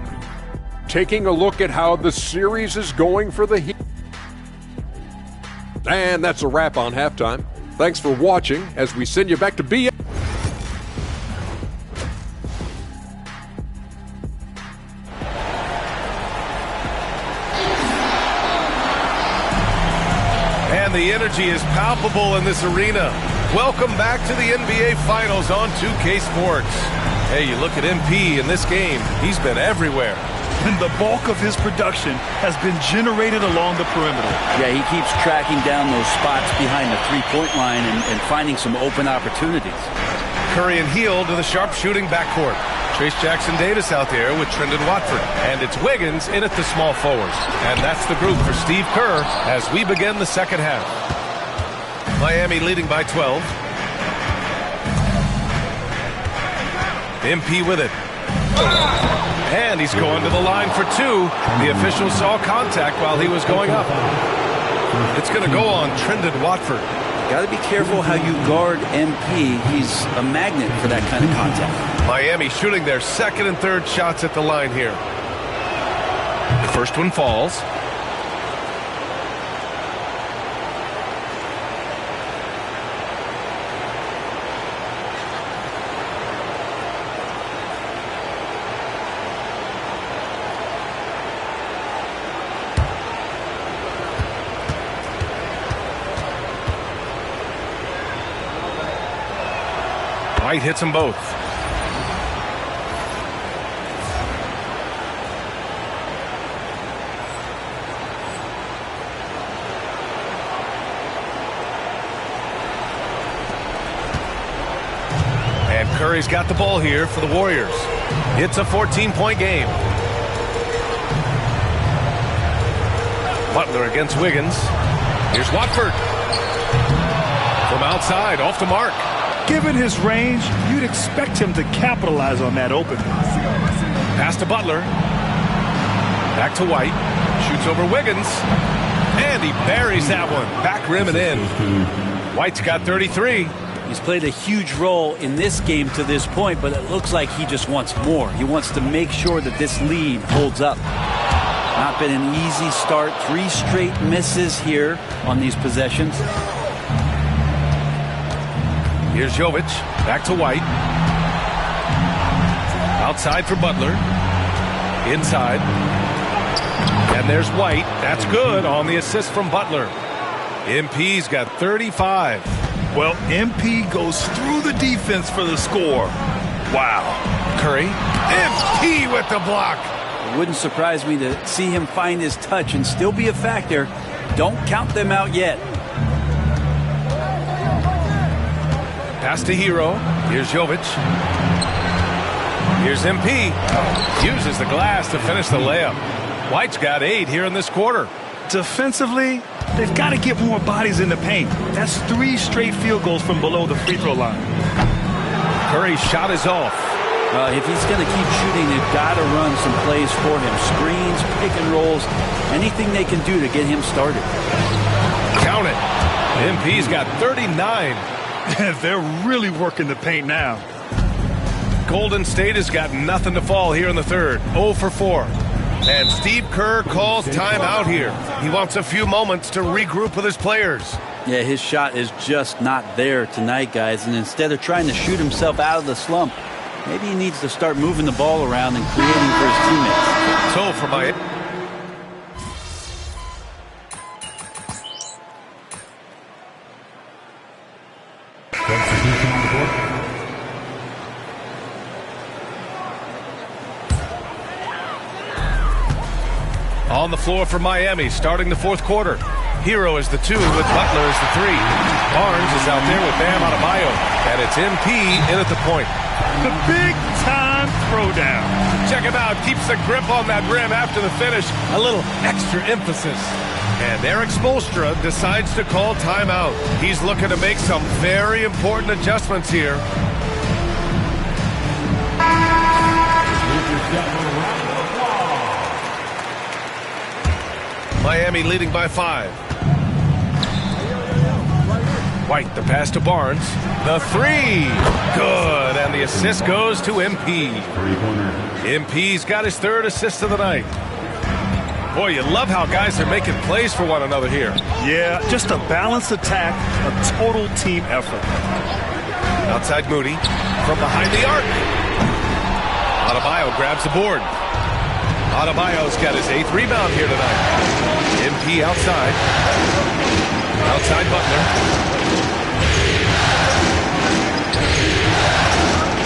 Taking a look at how the series is going for the Heat. And that's a wrap on halftime. Thanks for watching as we send you back to BS.
The energy is palpable in this arena. Welcome back to the NBA Finals on 2K Sports. Hey, you look at MP in this game, he's been everywhere.
And the bulk of his production has been generated along the perimeter.
Yeah, he keeps tracking down those spots behind the three-point line and finding some open opportunities.
Curry and Hield to the sharp-shooting backcourt. Trace Jackson-Davis out there with Trendon Watford. And it's Wiggins in at the small forwards. And that's the group for Steve Kerr as we begin the second half. Miami leading by 12. MP with it. And he's going to the line for two. The official saw contact while he was going up. It's going to go on Trendon Watford.
Got to be careful how you guard MP. He's a magnet for that kind of contact.
Miami shooting their second and third shots at the line here. The first one falls. White hits them both. And Curry's got the ball here for the Warriors. It's a 14-point game. Butler against Wiggins. Here's Watford. From outside, off the mark.
Given his range, you'd expect him to capitalize on that opening.
Pass to Butler. Back to White. Shoots over Wiggins. And he buries that one. Back rim and in. White's got 33.
He's played a huge role in this game to this point, but it looks like he just wants more. He wants to make sure that this lead holds up. Not been an easy start. 3 straight misses here on these possessions.
Here's Jovic. Back to White. Outside for Butler. Inside. And there's White. That's good on the assist from Butler. MP's got 35.
Well, MP goes through the defense for the score. Wow.
Curry. MP with the block.
It wouldn't surprise me to see him find his touch and still be a factor. Don't count them out yet.
Pass to Hero. Here's Jovic. Here's MP. Uses the glass to finish the layup. White's got 8 here in this quarter.
Defensively, they've got to get more bodies in the paint. That's 3 straight field goals from below the free throw line.
Curry's shot is off.
If he's going to keep shooting, they've got to run some plays for him. Screens, pick and rolls, anything they can do to get him started.
Count it. MP's got 39.
They're really working the paint now.
Golden State has got nothing to fall here in the third. 0 for 4. And Steve Kerr calls timeout here. He wants a few moments to regroup with his players.
Yeah, his shot is just not there tonight, guys. And instead of trying to shoot himself out of the slump, maybe he needs to start moving the ball around and creating for his teammates.
So for my... On the floor for Miami, starting the fourth quarter. Hero is the 2 with Butler as the 3. Barnes is out there with Bam Adebayo. And it's MP in at the point.
The big-time throwdown.
Check him out. Keeps the grip on that rim after the finish. A little extra emphasis. And Eric Spoelstra decides to call timeout. He's looking to make some very important adjustments here. Miami leading by 5. White, the pass to Barnes. The 3. Good. And the assist goes to MP. MP's got his 3rd assist of the night. Boy, you love how guys are making plays for one another here.
Yeah, just a balanced attack, a total team effort.
Outside Moody. From behind the arc. Adebayo grabs the board. Adebayo's got his 8th rebound here tonight. MP outside. Outside Butler.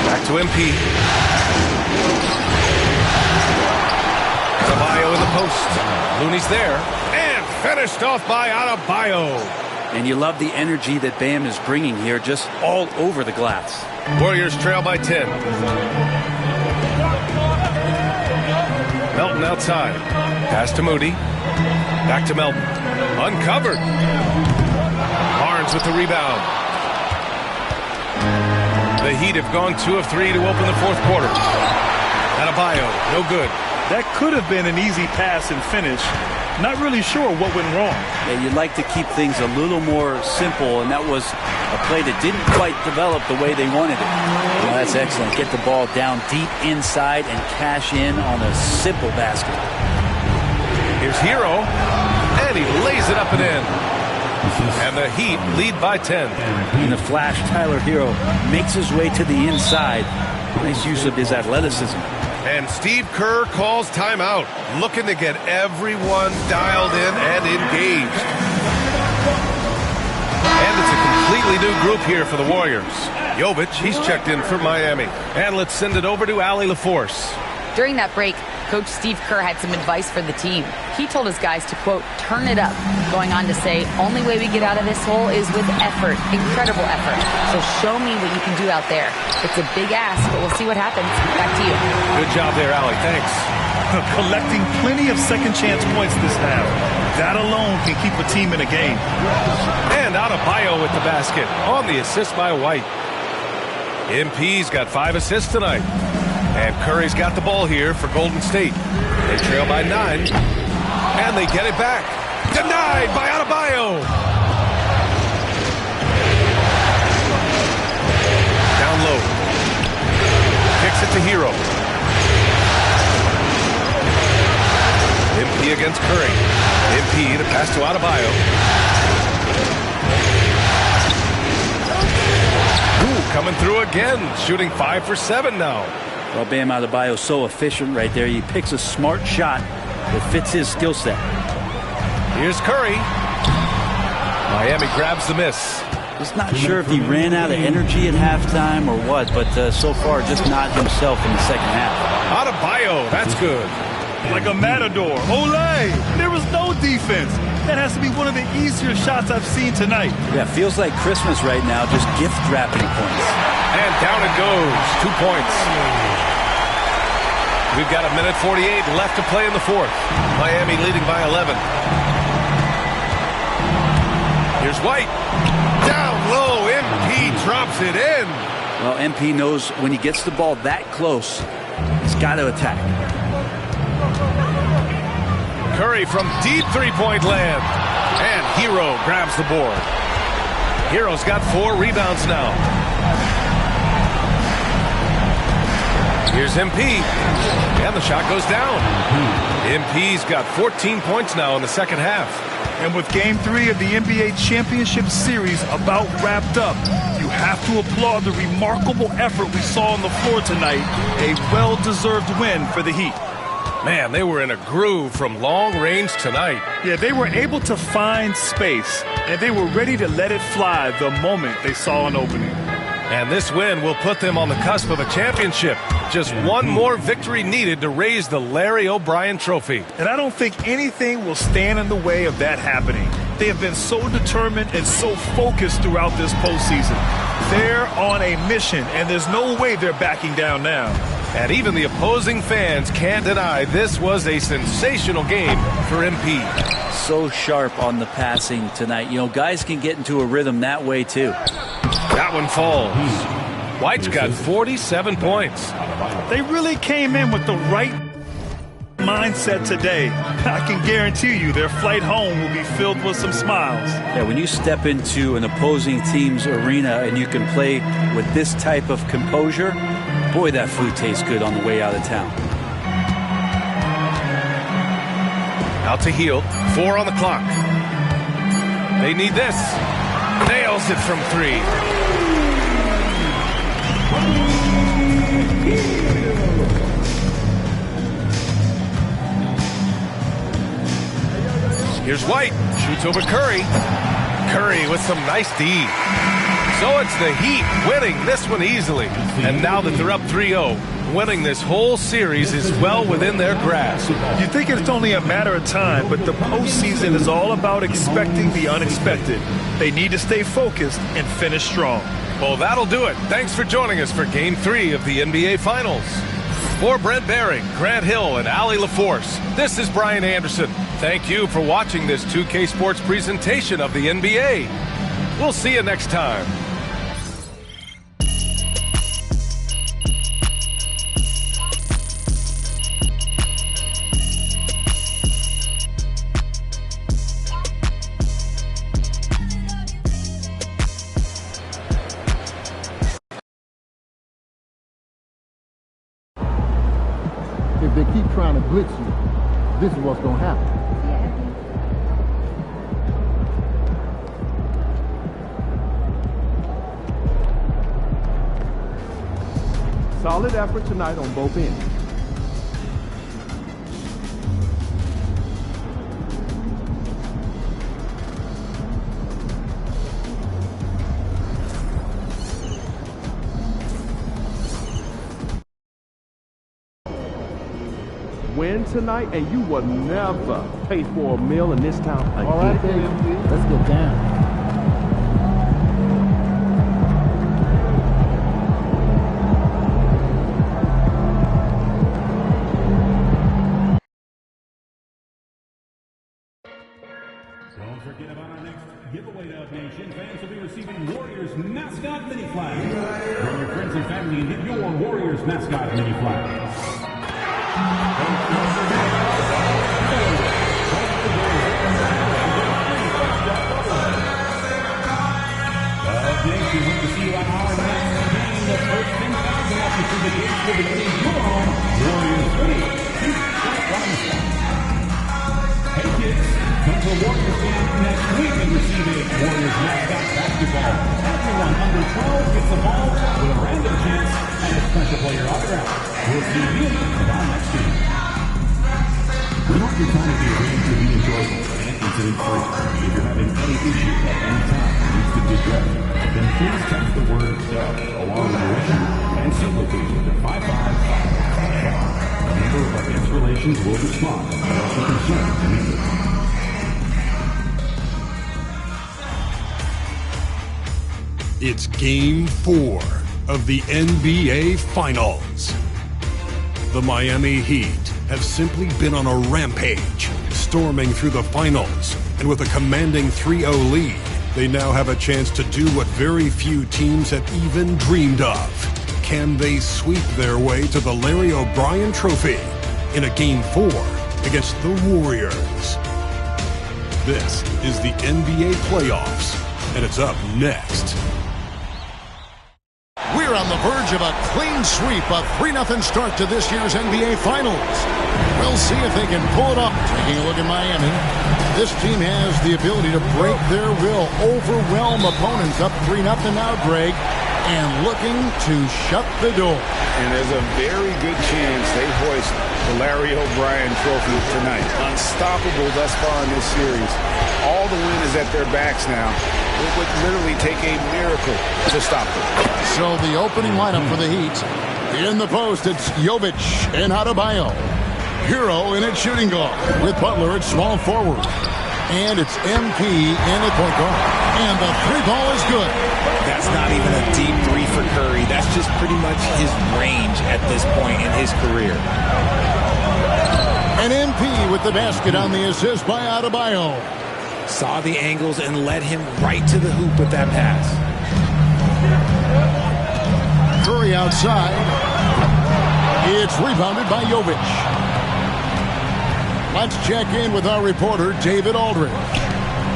Back to MP. Adebayo in the post. Looney's there. And finished off by Adebayo.
And you love the energy that Bam is bringing here, just all over the glass.
Warriors trail by 10. Melton outside. Pass to Moody. Back to Melton. Uncovered. Barnes with the rebound. The Heat have gone 2 of 3 to open the fourth quarter. Adebayo, no good.
That could have been an easy pass and finish. Not really sure what went wrong.
Yeah, you'd like to keep things a little more simple, and that was a play that didn't quite develop the way they wanted it. Well, that's excellent. Get the ball down deep inside and cash in on a simple basket.
Here's Hero, and he lays it up and in. And the Heat lead by 10.
In the flash, Tyler Hero makes his way to the inside. Nice use of his athleticism.
And Steve Kerr calls timeout, looking to get everyone dialed in and engaged. And it's a completely new group here for the Warriors. Jovic, he's checked in for Miami. And let's send it over to Allie LaForce.
During that break, Coach Steve Kerr had some advice for the team. He told his guys to, quote, turn it up, going on to say, only way we get out of this hole is with effort, incredible effort. So show me what you can do out there. It's a big ask, but we'll see what happens. Back to you.
Good job there, Allie. Thanks.
Collecting plenty of second chance points this half. That alone can keep a team in a game.
And Adebayo with the basket on the assist by White. MP's got 5 assists tonight. And Curry's got the ball here for Golden State. They trail by 9. And they get it back. Denied by Adebayo. Hero. MP against Curry. MP, the pass to Adebayo. Coming through again, shooting 5 for 7 now.
Well, Bam Adebayo so efficient right there. He picks a smart shot that fits his skill set.
Here's Curry. Miami grabs the miss.
Just not sure if he ran out of energy at halftime or what, but so far just not himself in the second half.
Adebayo, that's good.
Like a matador. Olay! There was no defense. That has to be one of the easier shots I've seen tonight.
Yeah, feels like Christmas right now, just gift wrapping points.
And down it goes. 2 points. We've got 1:48 left to play in the fourth. Miami leading by 11. Here's White. Down low. MP drops it in.
Well, MP knows when he gets the ball that close, he's got to attack.
Curry from deep three-point land. And Hero grabs the board. Hero's got 4 rebounds now. Here's MP. And the shot goes down. MP's got 14 points now in the second half.
And with Game 3 of the NBA Championship Series about wrapped up, you have to applaud the remarkable effort we saw on the floor tonight. A well-deserved win for the Heat.
Man, they were in a groove from long range tonight.
Yeah, they were able to find space, and they were ready to let it fly the moment they saw an opening.
And this win will put them on the cusp of a championship. Just one more victory needed to raise the Larry O'Brien Trophy.
And I don't think anything will stand in the way of that happening. They have been so determined and so focused throughout this postseason. They're on a mission, and there's no way they're backing down now.
And even the opposing fans can't deny this was a sensational game for MP.
So sharp on the passing tonight. You know, guys can get into a rhythm that way, too.
That one falls. White's got 47 points.
They really came in with the right mindset today. I can guarantee you their flight home will be filled with some smiles.
Yeah, when you step into an opposing team's arena and you can play with this type of composure, boy, that food tastes good on the way out of town.
Out to Hield. 4 on the clock. They need this. Nails it from 3. Here's White. Shoots over Curry. Curry with some nice D. So it's the Heat winning this one easily. And now that they're up 3-0, winning this whole series is well within their grasp.
You think it's only a matter of time, but the postseason is all about expecting the unexpected. They need to stay focused and finish strong.
Well, that'll do it. Thanks for joining us for Game 3 of the NBA Finals. For Brent Behring, Grant Hill, and Allie LaForce, this is Brian Anderson. Thank you for watching this 2K Sports presentation of the NBA. We'll see you next time.
If they keep trying to blitz you, this is what's going to happen.
Solid effort tonight on both ends. Win tonight, and you will never pay for a meal in this town again.
All right, baby. Let's get down.
Don't forget about our next giveaway, Dub Nation. Fans will be receiving Warriors mascot mini flags. Bring your friends and family and get your Warriors mascot mini flag. Nation, hope to see you on our next game. The first 10,000 to the gates for the team you're on, Warriors 3. Hey kids, come to Warriors game next week and receive a Warriors mascot basketball. Everyone under 12 gets the ball with a random chance and a special player autograph. We'll see you at our next game. We want your time to be arranged to be enjoyable and incident-free. If you're having any issues at any time that needs to be addressed, then please text the word "dub" along with your issue and seat location to 55555. A member of our guest relations will respond to your concerns immediately.
It's Game 4 of the NBA Finals. The Miami Heat have simply been on a rampage, storming through the finals, and with a commanding 3-0 lead, they now have a chance to do what very few teams have even dreamed of. Can they sweep their way to the Larry O'Brien Trophy in a Game 4 against the Warriors? This is the NBA playoffs, and it's up next.
We're on the verge of a clean sweep, a 3-0 start to this year's NBA Finals. We'll see if they can pull it off. Taking a look at Miami, this team has the ability to break their will, overwhelm opponents up 3-0 now, Greg, and looking to shut the door.
And there's a very good chance they hoist the Larry O'Brien Trophy tonight. Unstoppable thus far in this series. All the wind is at their backs now. It would literally take a miracle to stop them.
So the opening lineup for the Heat. In the post, it's Jovic and Adebayo. Hero in at shooting guard, with Butler at small forward. And it's MP in at point guard. And the three ball is good.
That's not even a deep three for Curry. That's just pretty much his range at this point in his career.
And MP with the basket on the assist by Adebayo.
Saw the angles and led him right to the hoop with that pass.
Curry outside. It's rebounded by Jovic. Let's check in with our reporter, David Aldridge.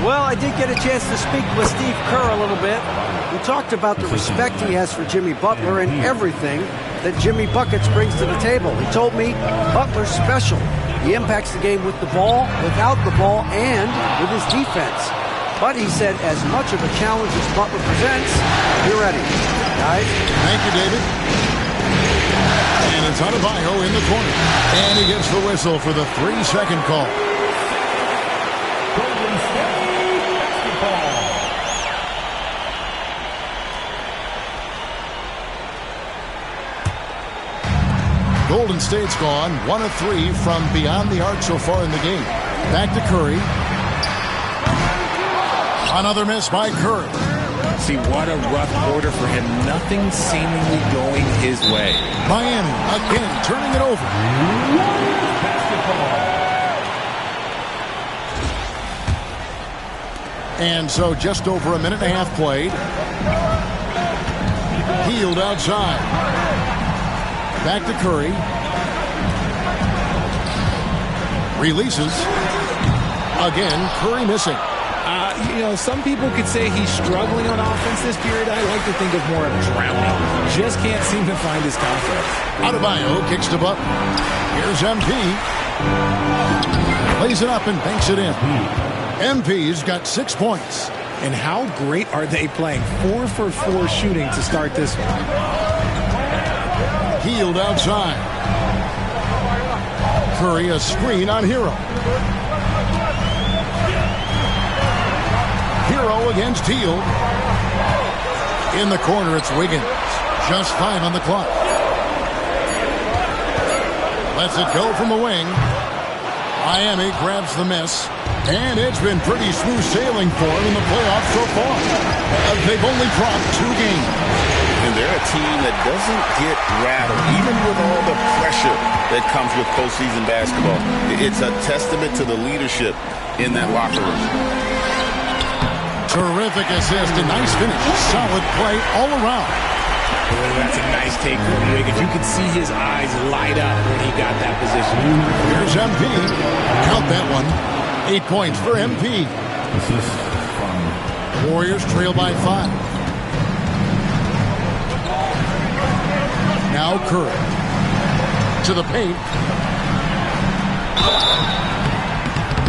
Well, I did get a chance to speak with Steve Kerr a little bit. We talked about the respect he has for Jimmy Butler and everything that Jimmy Buckets brings to the table. He told me Butler's special. He impacts the game with the ball, without the ball, and with his defense. But he said as much of a challenge as Butler presents, be ready. Guys?
Thank you, David. And it's Adebayo in the corner. And he gets the whistle for the 3-second call. Golden State's gone 1 of 3 from beyond the arc so far in the game. Back to Curry. Another miss by Curry.
See, what a rough quarter for him. Nothing seemingly going his way.
Miami again turning it over. And so just over a minute and a half played. Healed outside. Back to Curry. Releases. Again, Curry missing.
Some people could say he's struggling on offense this period. I like to think of more of drowning. Just can't seem to find his confidence.
Adebayo kicks to Butler. Here's MP. Plays it up and banks it in. MP's got 6 points.
And how great are they playing? 4 for 4 shooting to start this one.
Healed outside. Curry a screen on Hero. Hero against Teal. In the corner, it's Wiggins. Just 5 on the clock. Lets it go from the wing. Miami grabs the miss. And it's been pretty smooth sailing for them in the playoffs so far. They've only dropped 2 games.
And they're a team that doesn't get rattled, even with all the pressure that comes with postseason basketball. It's a testament to the leadership in that locker room.
Terrific assist, a nice finish. Solid play all around.
Boy, that's a nice take from Wiggins. You could see his eyes light up when he got that position.
Here's MP. Count that one. 8 points for MP. Warriors trail by 5. Now Curry. To the paint.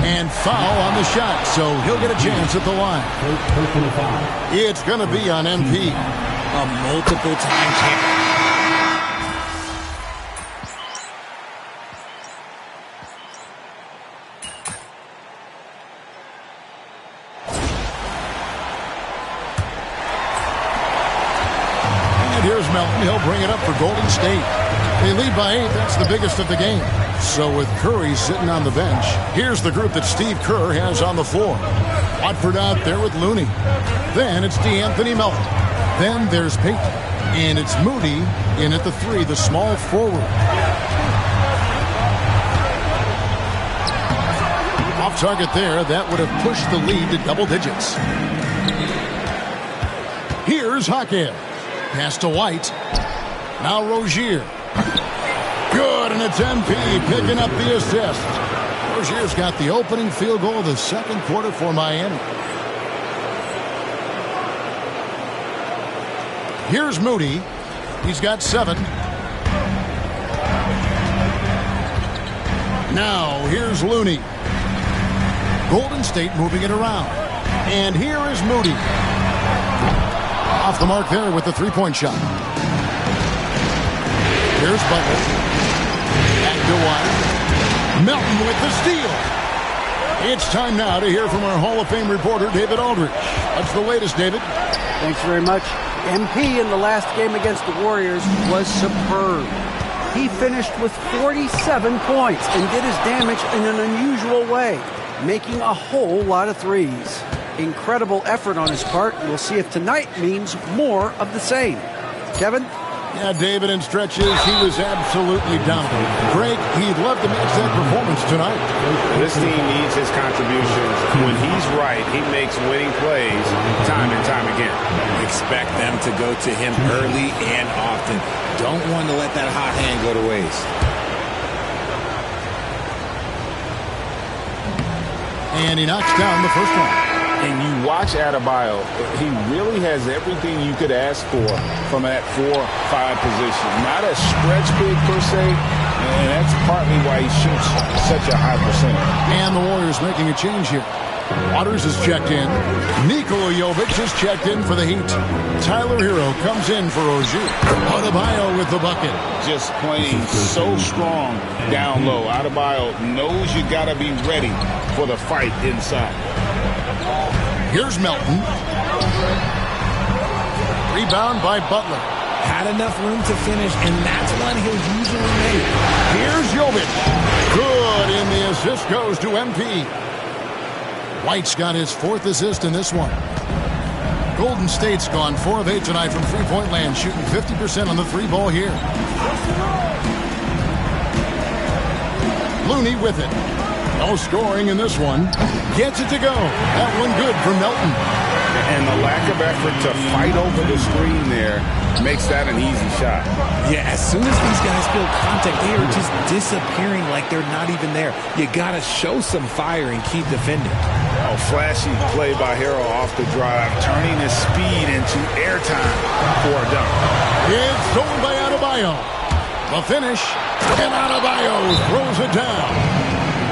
And foul on the shot, so he'll get a chance at the line. It's going to be on MP.
A multiple-time champion.
And here's Melton. He'll bring it up for Golden State. They lead by 8. That's the biggest of the game. So with Curry sitting on the bench, here's the group that Steve Kerr has on the floor. Watford out there with Looney. Then it's DeAnthony Melton. Then there's Payton. And it's Moody in at the 3, the small forward. Off target there. That would have pushed the lead to double digits. Here's Hakeem. Pass to White. Now Rozier. Good, and it's MP picking up the assist. Rozier's got the opening field goal of the second quarter for Miami. Here's Moody. He's got 7. Now, here's Looney. Golden State moving it around. And here is Moody. Off the mark there with the three-point shot. Here's Butler. Back to White. Melton with the steal. It's time now to hear from our Hall of Fame reporter, David Aldridge. What's the latest, David?
Thanks very much. MP in the last game against the Warriors was superb. He finished with 47 points and did his damage in an unusual way, making a whole lot of threes. Incredible effort on his part. We'll see if tonight means more of the same. Kevin?
Yeah, David, in stretches, he was absolutely dominant. Greg, he'd love to match that performance tonight.
This team needs his contributions. When he's right, he makes winning plays time and time again.
Expect them to go to him early and often. Don't want to let that hot hand go to waste.
And he knocks down the first one.
And you watch Adebayo, he really has everything you could ask for from that 4-5 position. Not a stretch big per se, and that's partly why he shoots such a high percentage.
And the Warriors making a change here. Waters is checked in. Nikola Jovic is checked in for the Heat. Tyler Hero comes in for Rozier. Adebayo with the bucket.
Just playing so strong down low. Adebayo knows you got to be ready for the fight inside.
Here's Melton. Rebound by Butler.
Had enough room to finish, and that's one he'll usually make.
Here's Jovic. Good, and the assist goes to MP. White's got his 4th assist in this one. Golden State's gone 4 of 8 tonight from three-point land, shooting 50% on the 3-ball here. Looney with it. No scoring in this one. Gets it to go. That one good for Melton.
And the lack of effort to fight over the screen there makes that an easy shot.
Yeah, as soon as these guys feel contact, they are just disappearing like they're not even there. You got to show some fire and keep defending.
Oh, flashy play by Hero off the drive, turning his speed into airtime for a dunk.
It's stolen by Adebayo. The finish, and Adebayo throws it down.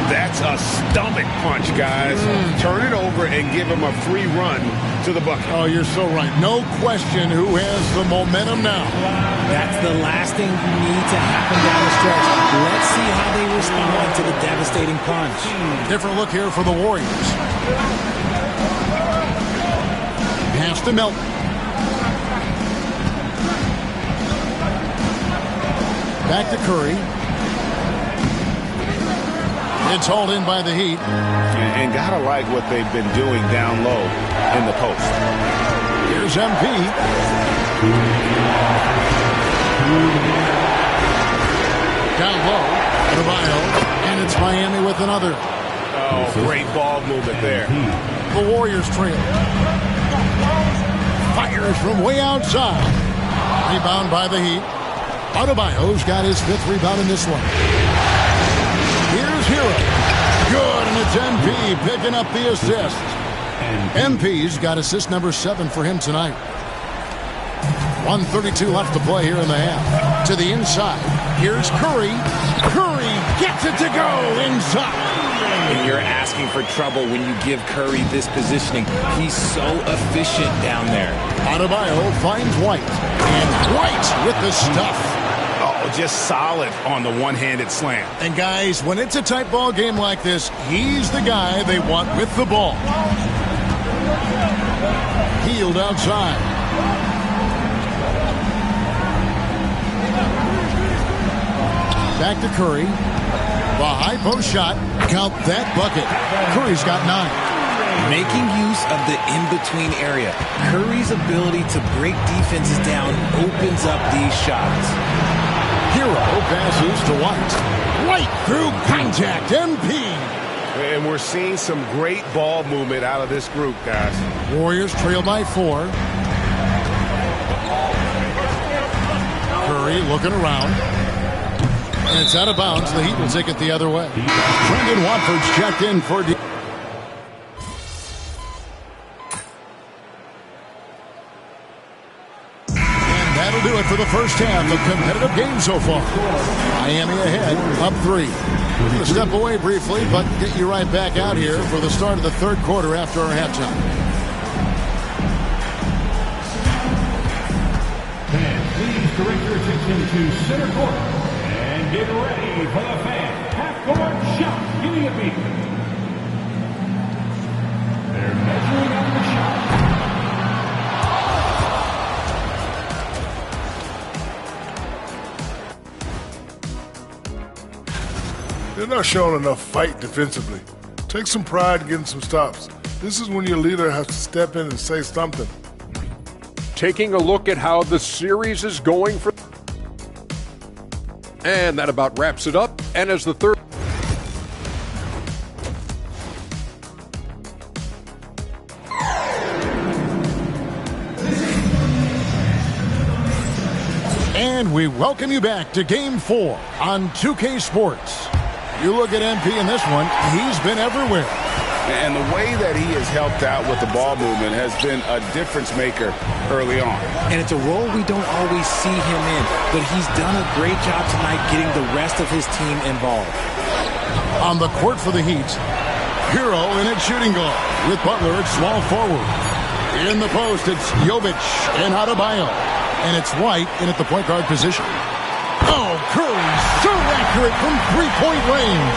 That's a stomach punch, guys. Turn it over and give him a free run to the bucket.
Oh, you're so right. No question who has the momentum now.
That's the last thing you need to happen down the stretch. Let's see how they respond to the devastating punch.
Different look here for the Warriors. Pass to Melton. Back to Curry. It's hauled in by the Heat.
And gotta like what they've been doing down low in the post.
Here's MP. Down low. Adebayo. And it's Miami with another.
Oh, great ball movement there.
The Warriors trail. Fires from way outside. Rebound by the Heat. Adebayo's got his 5th rebound in this one. Here's Hero. Good, and it's MP picking up the assist. MP's got assist number 7 for him tonight. 1:32 left to play here in the half. To the inside. Here's Curry. Curry gets it to go inside.
And you're asking for trouble when you give Curry this positioning. He's so efficient down there.
Adebayo finds White. And White with the stuff.
Oh, just solid on the one-handed slam.
And guys, when it's a tight ball game like this, he's the guy they want with the ball. Healed outside. Back to Curry. The high post shot. Count that bucket. Curry's got 9.
Making use of the in-between area. Curry's ability to break defenses down opens up these shots.
Hero passes to White. Right through contact. MP.
And we're seeing some great ball movement out of this group, guys.
Warriors trail by 4. Curry looking around. And it's out of bounds. The Heat will take it the other way. Brendan Watford's checked in for... And that'll do it for the first half. A competitive game so far. Miami ahead, up 3. We're going to step away briefly, but get you right back out here for the start of the third quarter after our halftime.
And please direct your attention to center court. And get ready for the fan. Half-court shot. Give me a beat. They're measuring out the shot.
They're not showing enough fight defensively. Take some pride in getting some stops. This is when your leader has to step in and say something.
Taking a look at how the series is going for... And that about wraps it up. And as the third...
And we welcome you back to Game 4 on 2K Sports. You look at MP in this one, he's been everywhere.
And the way that he has helped out with the ball movement has been a difference maker early on.
And it's a role we don't always see him in, but he's done a great job tonight getting the rest of his team involved.
On the court for the Heat, Hero in at shooting guard with Butler at small forward. In the post, it's Jovic and Adebayo. And it's White in at the point guard position. Oh, Curry, so accurate from three-point range.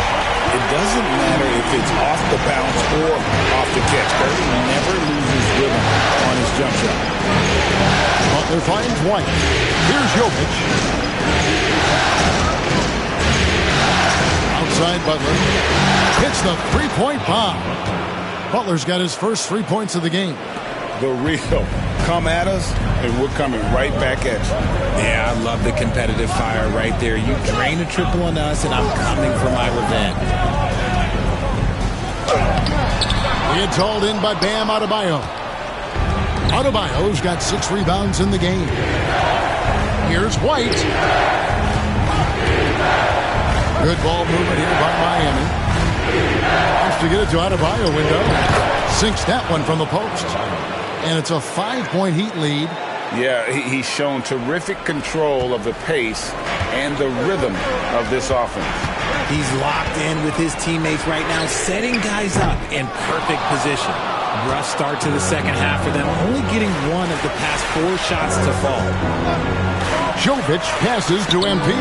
It doesn't matter if it's off the bounce or off the catch. Curry never loses rhythm on his jump shot.
Butler finds White. Here's Jovic. Outside Butler. Hits the three-point bomb. Butler's got his first 3 points of the game.
The real. Come at us, and we're coming right back at you.
Yeah, I love the competitive fire right there. You drain a triple on us, and I'm coming for my revenge.
It's hauled in by Bam Adebayo. Adebayo's got 6 rebounds in the game. Here's White. Good ball movement here by Miami. Wants to get it to Adebayo window. Sinks that one from the post. And it's a 5-point Heat lead.
Yeah, he's shown terrific control of the pace and the rhythm of this offense.
He's locked in with his teammates right now, setting guys up in perfect position. Rough start to the second half for them, only getting one of the past 4 shots to fall.
Jovic passes to MP.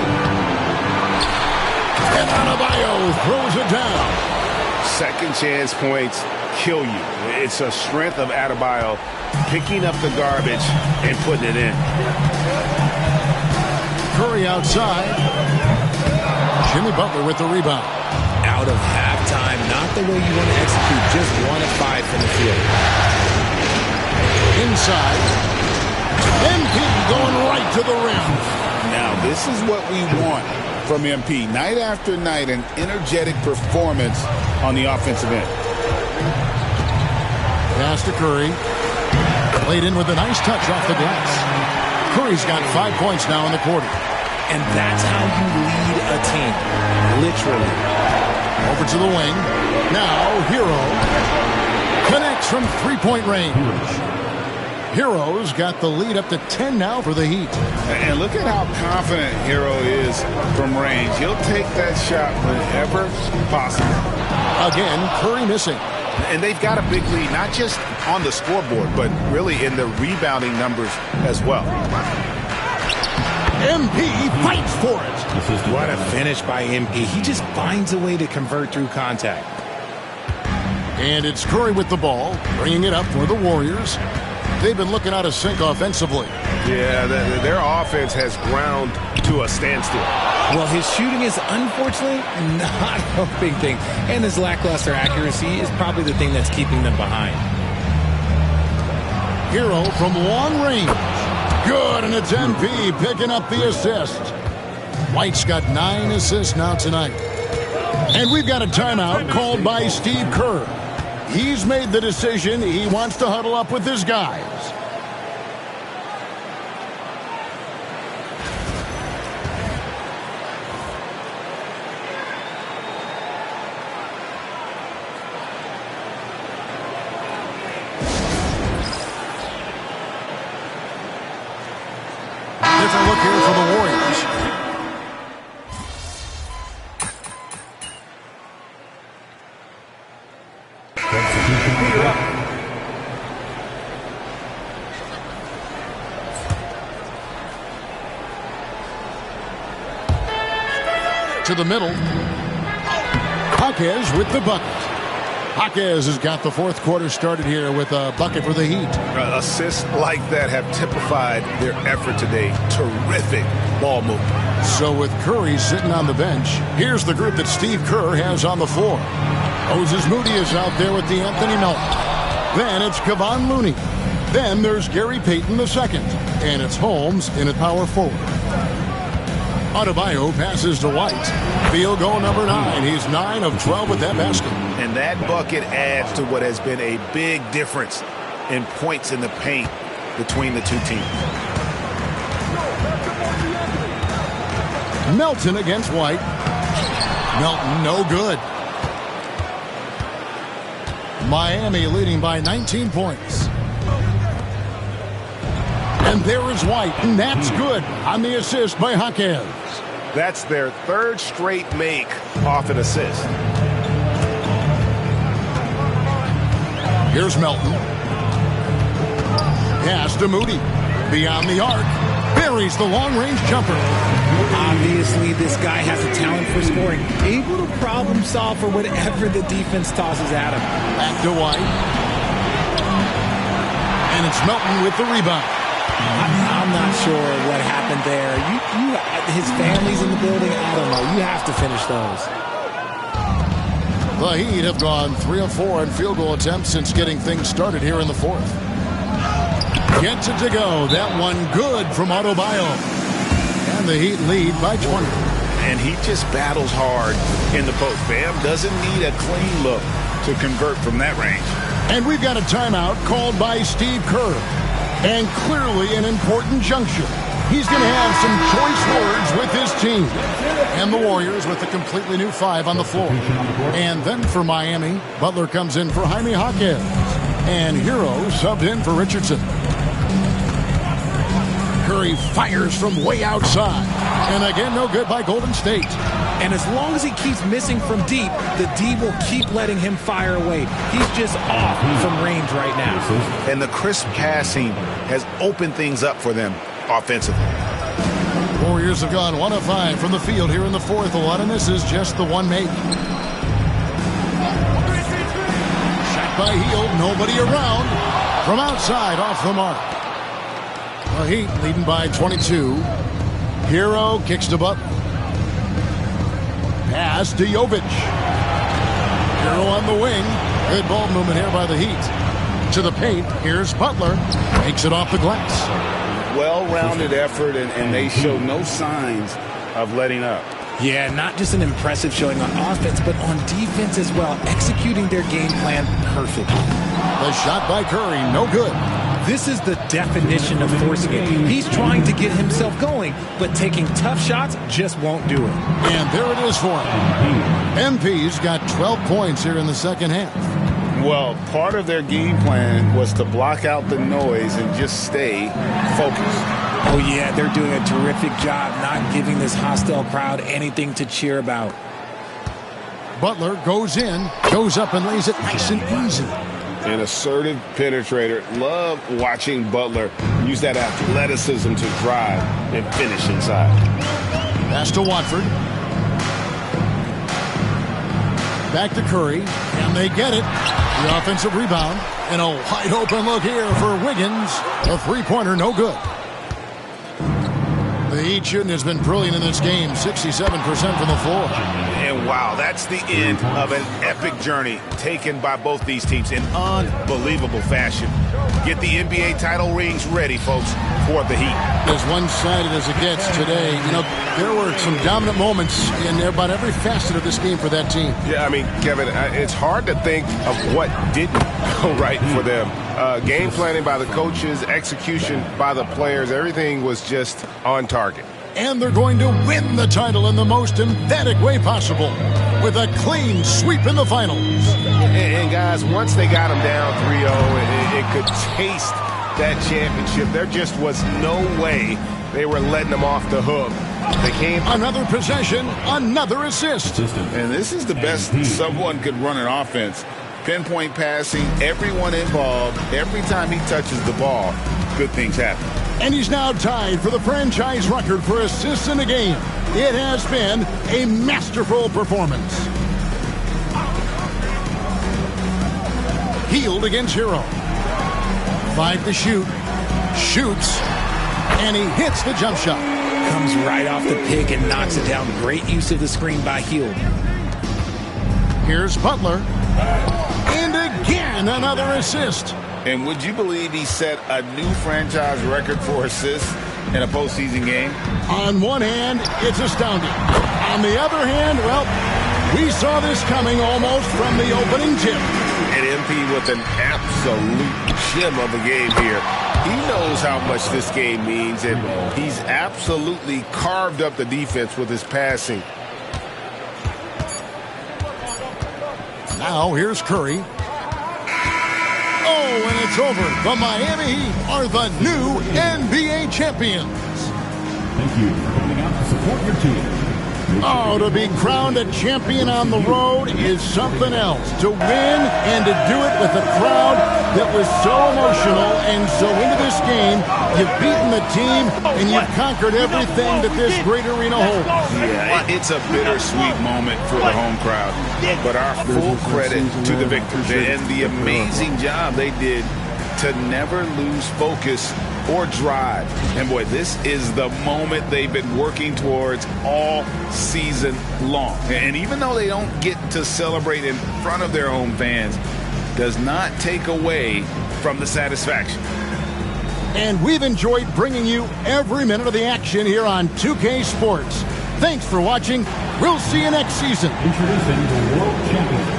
And Adebayo throws it down.
Second chance points kill you. It's a strength of Adebayo picking up the garbage and putting it in.
Curry outside. Jimmy Butler with the rebound.
Out of halftime, not the way you want to execute, just 1 of 5 from the field.
Inside. MP going right to the rim.
Now, this is what we want from MP. Night after night, an energetic performance on the offensive end.
Pass to Curry. Played in with a nice touch off the glass. Curry's got 5 points now in the quarter.
And that's how you lead a team. Literally.
Over to the wing. Now, Hero connects from 3-point range. Hero's got the lead up to 10 now for the Heat.
And look at how confident Hero is from range. He'll take that shot whenever possible.
Again, Curry missing.
And they've got a big lead, not just on the scoreboard, but really in the rebounding numbers as well.
MP fights for it.
What a finish by MP. He just finds a way to convert through contact.
And it's Curry with the ball, bringing it up for the Warriors. They've been looking out of sync offensively.
Yeah, their offense has ground to a standstill.
Well, his shooting is unfortunately not a big thing. And his lackluster accuracy is probably the thing that's keeping them behind.
Hero from long range. Good, and it's MP picking up the assist. White's got 9 assists now tonight. And we've got a timeout called by Steve Kerr. He's made the decision. He wants to huddle up with his guys. Different look here for the Warriors. To the middle. Jaquez with the bucket. Jaquez has got the fourth quarter started here with a bucket for the Heat.
Assists like that have typified their effort today. Terrific ball movement.
So with Curry sitting on the bench, here's the group that Steve Kerr has on the floor. Moses Moody is out there with the Anthony Melton. Then it's Kevon Looney. Then there's Gary Payton II. And it's Holmes in at power forward. Adebayo passes to White. Field goal number 9. He's 9 of 12 with that basket.
And that bucket adds to what has been a big difference in points in the paint between the two teams.
Melton against White. Melton no good. Miami leading by 19 points. And there is White, and that's good on the assist by Jaquez.
That's their third straight make off an assist.
Here's Melton. Pass to Moody. Beyond the arc. Buries the long-range jumper.
Obviously, this guy has a talent for scoring. Able to problem solve for whatever the defense tosses at him.
Back to White. And it's Melton with the rebound.
I'm not sure what happened there. His family's in the building. I don't know. You have to finish those.
The Heat have gone 3 of 4 in field goal attempts since getting things started here in the fourth. Gets it to go. That one good from Adebayo. And the Heat lead by 20.
And he just battles hard in the post. Bam doesn't need a clean look to convert from that range.
And we've got a timeout called by Steve Kerr. And clearly an important juncture. He's going to have some choice words with his team. And the Warriors with a completely new 5 on the floor. And then for Miami, Butler comes in for Jaime Jaquez. And Hero subbed in for Richardson. Curry fires from way outside. And again, no good by Golden State.
And as long as he keeps missing from deep, the D will keep letting him fire away. He's just off from range right now.
And the crisp passing has opened things up for them offensively.
Warriors have gone 1 of 5 from the field here in the fourth. A lot of misses, just the one make. Shot by Hield, nobody around. From outside, off the mark. The Heat leading by 22. Hero kicks to Butler. Pass to Jovic. Hero on the wing. Good ball movement here by the Heat. To the paint, here's Butler. Makes it off the glass.
Well-rounded effort, and they show no signs of letting up.
Yeah, not just an impressive showing on offense, but on defense as well. Executing their game plan perfectly.
The shot by Curry, no good.
This is the definition of forcing it. He's trying to get himself going, but taking tough shots just won't do it.
And there it is for him. MP's got 12 points here in the second half.
Well, part of their game plan was to block out the noise and just stay focused.
Oh, yeah, they're doing a terrific job not giving this hostile crowd anything to cheer about.
Butler goes in, goes up and lays it nice and easy.
An assertive penetrator. Love watching Butler use that athleticism to drive and finish inside.
Pass to Watford. Back to Curry, and they get it. The offensive rebound, and a wide open look here for Wiggins. A three-pointer, no good. The Heat shooting has been brilliant in this game, 67% from the floor.
And wow, that's the end of an epic journey taken by both these teams in unbelievable fashion. Get the NBA title rings ready, folks, for the Heat.
As one-sided as it gets today, you know, there were some dominant moments in about every facet of this game for that team.
Yeah, I mean, Kevin, it's hard to think of what didn't go right for them. Game planning by the coaches, execution by the players, everything was just on target.
And they're going to win the title in the most emphatic way possible with a clean sweep in the finals.
And guys, once they got them down 3-0, it could taste that championship. There just was no way they were letting them off the hook. They came.
Another possession, another assist.
And this is the best someone could run an offense. Pinpoint passing, everyone involved. Every time he touches the ball, good things happen.
And he's now tied for the franchise record for assists in a game. It has been a masterful performance. Healed against Hero. 5 to shoot. Shoots. And he hits the jump shot.
Comes right off the pick and knocks it down. Great use of the screen by Hield.
Here's Butler. And again, another assist.
And would you believe he set a new franchise record for assists in a postseason game?
On one hand, it's astounding. On the other hand, well, we saw this coming almost from the opening tip.
And MP with an absolute gem of a game here. He knows how much this game means, and he's absolutely carved up the defense with his passing.
Now here's Curry. Oh, and it's over. The Miami Heat are the new NBA champions.
Thank you for coming out to support your team.
Oh, to be crowned a champion on the road is something else. To win and to do it with a crowd that was so emotional and so into this game, you've beaten the team and you've conquered everything that this great arena holds.
Yeah, it's a bittersweet moment for the home crowd. But our full credit to the victors and the amazing job they did to never lose focus or drive. And boy, this is the moment they've been working towards all season long. And even though they don't get to celebrate in front of their home fans, does not take away from the satisfaction.
And we've enjoyed bringing you every minute of the action here on 2K Sports. Thanks for watching. We'll see you next season.
Introducing the world champions.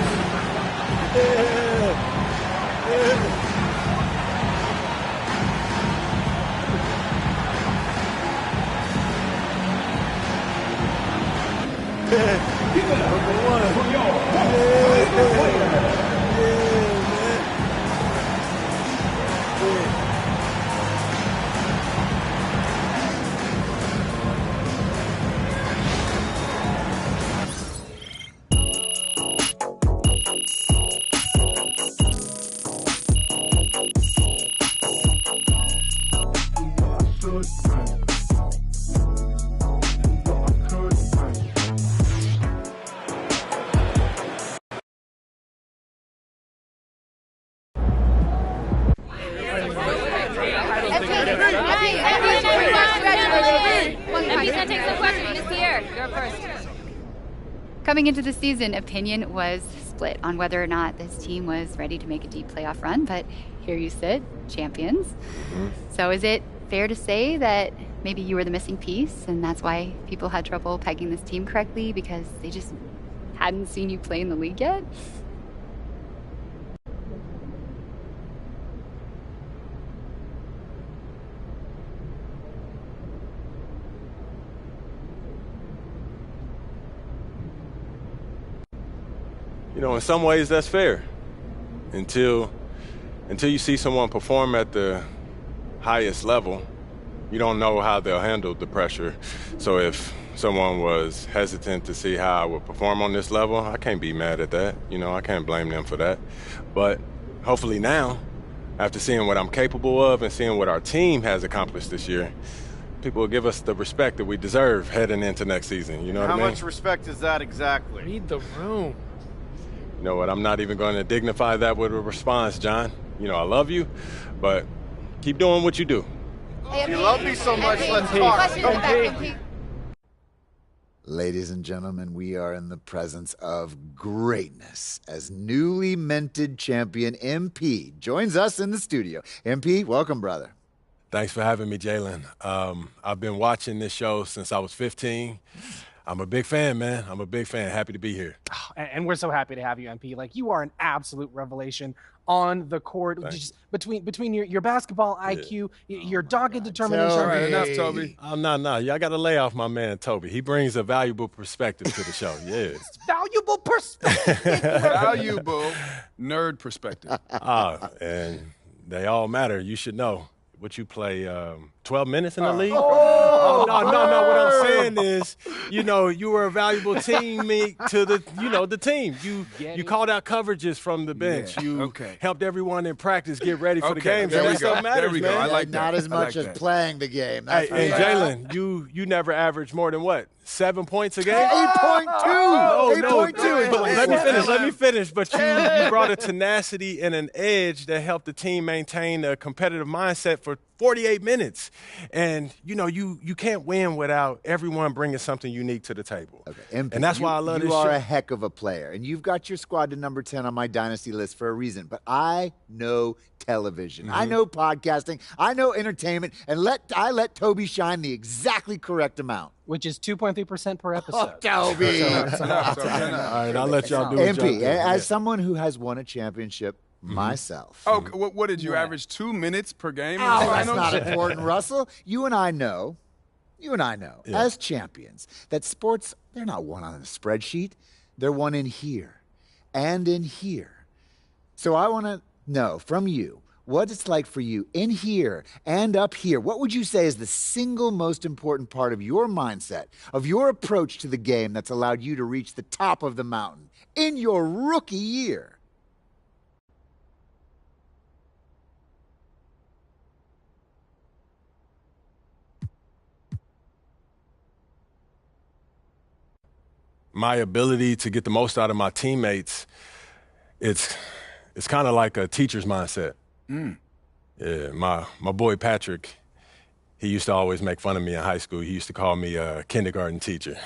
Coming into the season, opinion was split on whether or not this team was ready to make a deep playoff run, but here you sit, champions. So is it fair to say that maybe you were the missing piece and that's why people had trouble pegging this team correctly because they just hadn't seen you play in the league yet?
You know, in some ways that's fair. until you see someone perform at the highest level, you don't know how they'll handle the pressure. So if someone was hesitant to see how I would perform on this level, I can't be mad at that. I can't blame them for that. But hopefully now, after seeing what I'm capable of and seeing what our team has accomplished this year, people will give us the respect that we deserve heading into next season. You know what I mean?
How much respect is that exactly?
Read the room.
You know what? I'm not even going to dignify that with a response, John. I love you, but keep doing what you do.
If you love me so much, let's talk.
Ladies and gentlemen, we are in the presence of greatness as newly minted champion MP joins us in the studio. MP, welcome, brother.
Thanks for having me, Jalen. I've been watching this show since I was 15. I'm a big fan, man. I'm a big fan. Happy to be here.
And we're so happy to have you, MP. Like, you are an absolute revelation on the court. Just between your basketball IQ, your dogged determination.
All right, enough, Toby. No. Y'all got to lay off my man, Toby. He brings a valuable perspective to the show. Yeah.
Valuable perspective.
Valuable nerd perspective.
And they all matter. You should know. What you play, 12 minutes in the league? No. What I'm saying is, you were a valuable teammate to the team. You called out coverages from the bench.
Yeah.
You helped everyone in practice get ready for the game.
There
That
we
stuff
go.
matters,
There we go.
man.
I like that.
Not as much as playing the game. That's
and Jalen, you never averaged more than what? 7 points a game?
8.2.
No.
8.2.
But let me finish. But you brought a tenacity and an edge that helped the team maintain a competitive mindset for 48 minutes. And, you can't win without everyone bringing something unique to the table.
Okay.
And that's why I love this
You
show.
are a heck of a player, and you've got your squad to number 10 on my dynasty list for a reason. But I know television. I know podcasting. I know entertainment. And I let Toby shine the exactly correct amount.
Which is 2.3% per episode.
Oh, Toby.
All right, I'll let y'all do it.
MP, as someone who has won a championship myself.
Oh, what did you average? 2 minutes per game?
Oh, that's not important, Russell. You and I know, as champions, that sports, they're not won on a spreadsheet. They're won in here and in here. So I want to know from you what it's like for you in here and up here. What would you say is the single most important part of your mindset, of your approach to the game that's allowed you to reach the top of the mountain in your rookie year?
My ability to get the most out of my teammates, it's kind of like a teacher's mindset. Yeah, my boy Patrick, he used to always make fun of me in high school. He used to call me a kindergarten teacher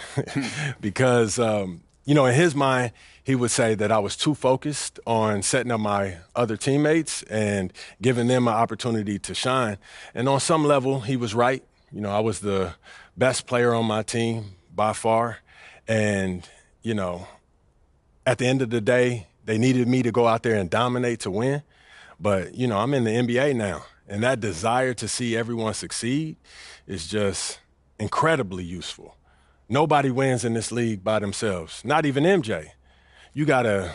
because, in his mind, he would say that I was too focused on setting up my other teammates and giving them an opportunity to shine. And on some level, he was right. I was the best player on my team by far. And, at the end of the day, they needed me to go out there and dominate to win. But, I'm in the NBA now, and that desire to see everyone succeed is just incredibly useful. Nobody wins in this league by themselves, not even MJ. You gotta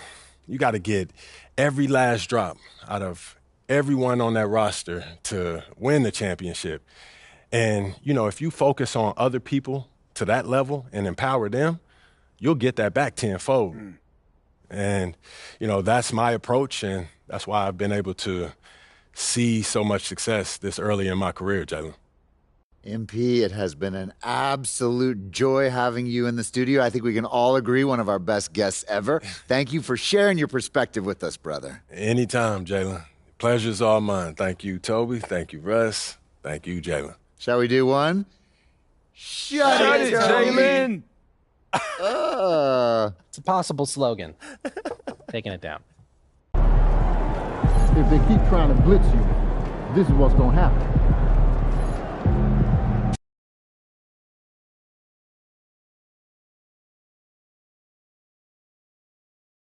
get every last drop out of everyone on that roster to win the championship. And, if you focus on other people to that level and empower them, you'll get that back tenfold. And, that's my approach, and that's why I've been able to see so much success this early in my career, Jalen.
MP, it has been an absolute joy having you in the studio. I think we can all agree, one of our best guests ever. Thank you for sharing your perspective with us, brother.
Anytime, Jalen. Pleasure's all mine. Thank you, Toby. Thank you, Russ. Thank you, Jalen.
Shall we do one? Shut it,
Jalen! It's a possible slogan. Taking it down.
If they keep trying to blitz you, this is what's going to happen.